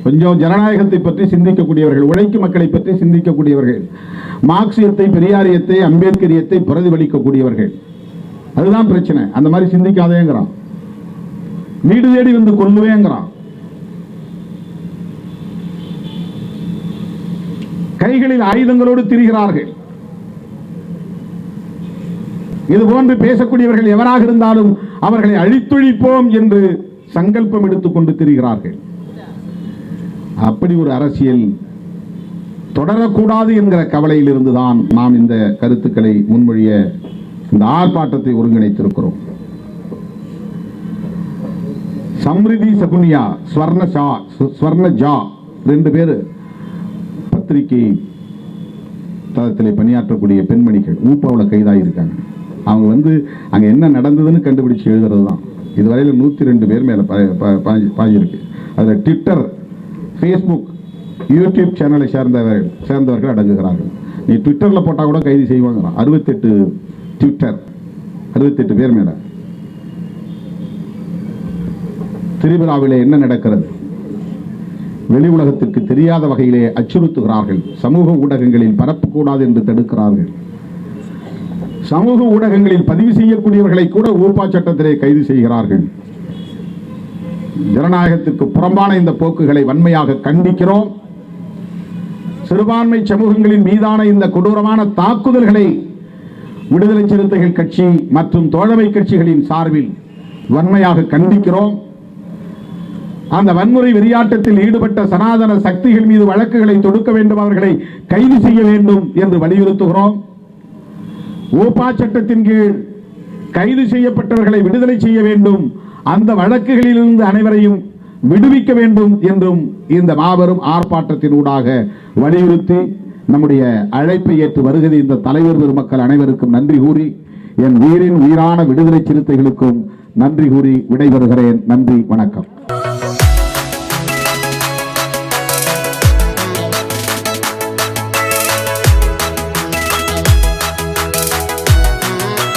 கொஞ்சம் ஜனநாயகத்தை பற்றி சிந்திக்கக்கூடியவர்கள், உழைக்கும் மக்களை பற்றி சிந்திக்கக்கூடியவர்கள், மார்க்சியத்தை, பெரியாரியத்தை, அம்பேத்கரியத்தை பிரதிபலிக்கக்கூடியவர்கள். அதுதான் பிரச்சனை. அந்த மாதிரி சிந்திக்காதேங்கிறான், வீடு தேடி வந்து கொல்லுவேங்கிறான். கைகளில் ஆயுதங்களோடு திரிகிறார்கள். இது போன்று பேசக்கூடியவர்கள் எவராக இருந்தாலும் அவர்களை அழித்தொழிப்போம் என்று சங்கல்பம் எடுத்துக் கொண்டு திரிகிறார்கள். அப்படி ஒரு அரசியல் தொடரக்கூடாது என்கிற கவலையில் இருந்துதான் நாம் இந்த கருத்துக்களை முன்மொழிய இந்த ஆர்ப்பாட்டத்தை ஒருங்கிணைத்திருக்கிறோம். சம்ரிதி சகுனியா, ஸ்வர்ணஜா 2 பேர் பத்திரிகை தளத்தில் பணியாற்றக்கூடிய பெண்மணிகள் ஊப்பாவில் கைதாகி இருக்காங்க. அவங்க அங்க என்ன நடந்ததுன்னு கண்டுபிடிச்சு எழுதுறது தான். இதுவரையில் 102 பேர் மேல பாஞ்சிருக்கு. அதில் ட்விட்டர், ஃபேஸ்புக், யூடியூப் சேனலை சேர்ந்தவர்கள் அடங்குகிறார்கள். நீ ட்விட்டர்ல போட்டா கூட கைது செய்வாங்க. 68 ட்விட்டர், 68 பேர் மேல. திரிபுராவிலே என்ன நடக்கிறது? வெளி உலகத்திற்கு தெரியாத வகையிலே அச்சுறுத்துகிறார்கள். சமூக ஊடகங்களில் பரப்பக்கூடாது என்று தடுக்கிறார்கள். சமூக ஊடகங்களில் பதிவு செய்யக்கூடியவர்களை கூட ஊப்பா சட்டத்திலே கைது செய்கிறார்கள். ஜனநாயகத்திற்கு புறம்பான இந்த போக்குகளை வன்மையாக கண்டிக்கிறோம். சிறுபான்மை சமூகங்களின் மீதான இந்த கொடூரமான தாக்குதல்களை விடுதலை சிறுத்தைகள் கட்சி மற்றும் தோழமை கட்சிகளின் சார்பில் வன்மையாக கண்டிக்கிறோம். அந்த வன்முறை வெறியாட்டத்தில் ஈடுபட்ட சனாதன சக்திகள் மீது வழக்குகளை தொடுக்க வேண்டும், அவர்களை கைது செய்ய வேண்டும் என்று வலியுறுத்துகிறோம். ஊப்பா சட்டத்தின் கீழ் கைது செய்யப்பட்டவர்களை விடுதலை செய்ய வேண்டும், அந்த வழக்குகளிலிருந்து அனைவரையும் விடுவிக்க வேண்டும் என்றும் இந்த மாபெரும் ஆர்ப்பாட்டத்தின் ஊடாக வலியுறுத்தி நம்முடைய அழைப்பை ஏற்று வருகிற இந்த தலைவர் பெருமக்கள் அனைவருக்கும் நன்றி கூறி, என் உயிரின் உயிரான விடுதலை சிறுத்தைகளுக்கும் நன்றி கூறி விடைபெறுகிறேன். நன்றி, வணக்கம்.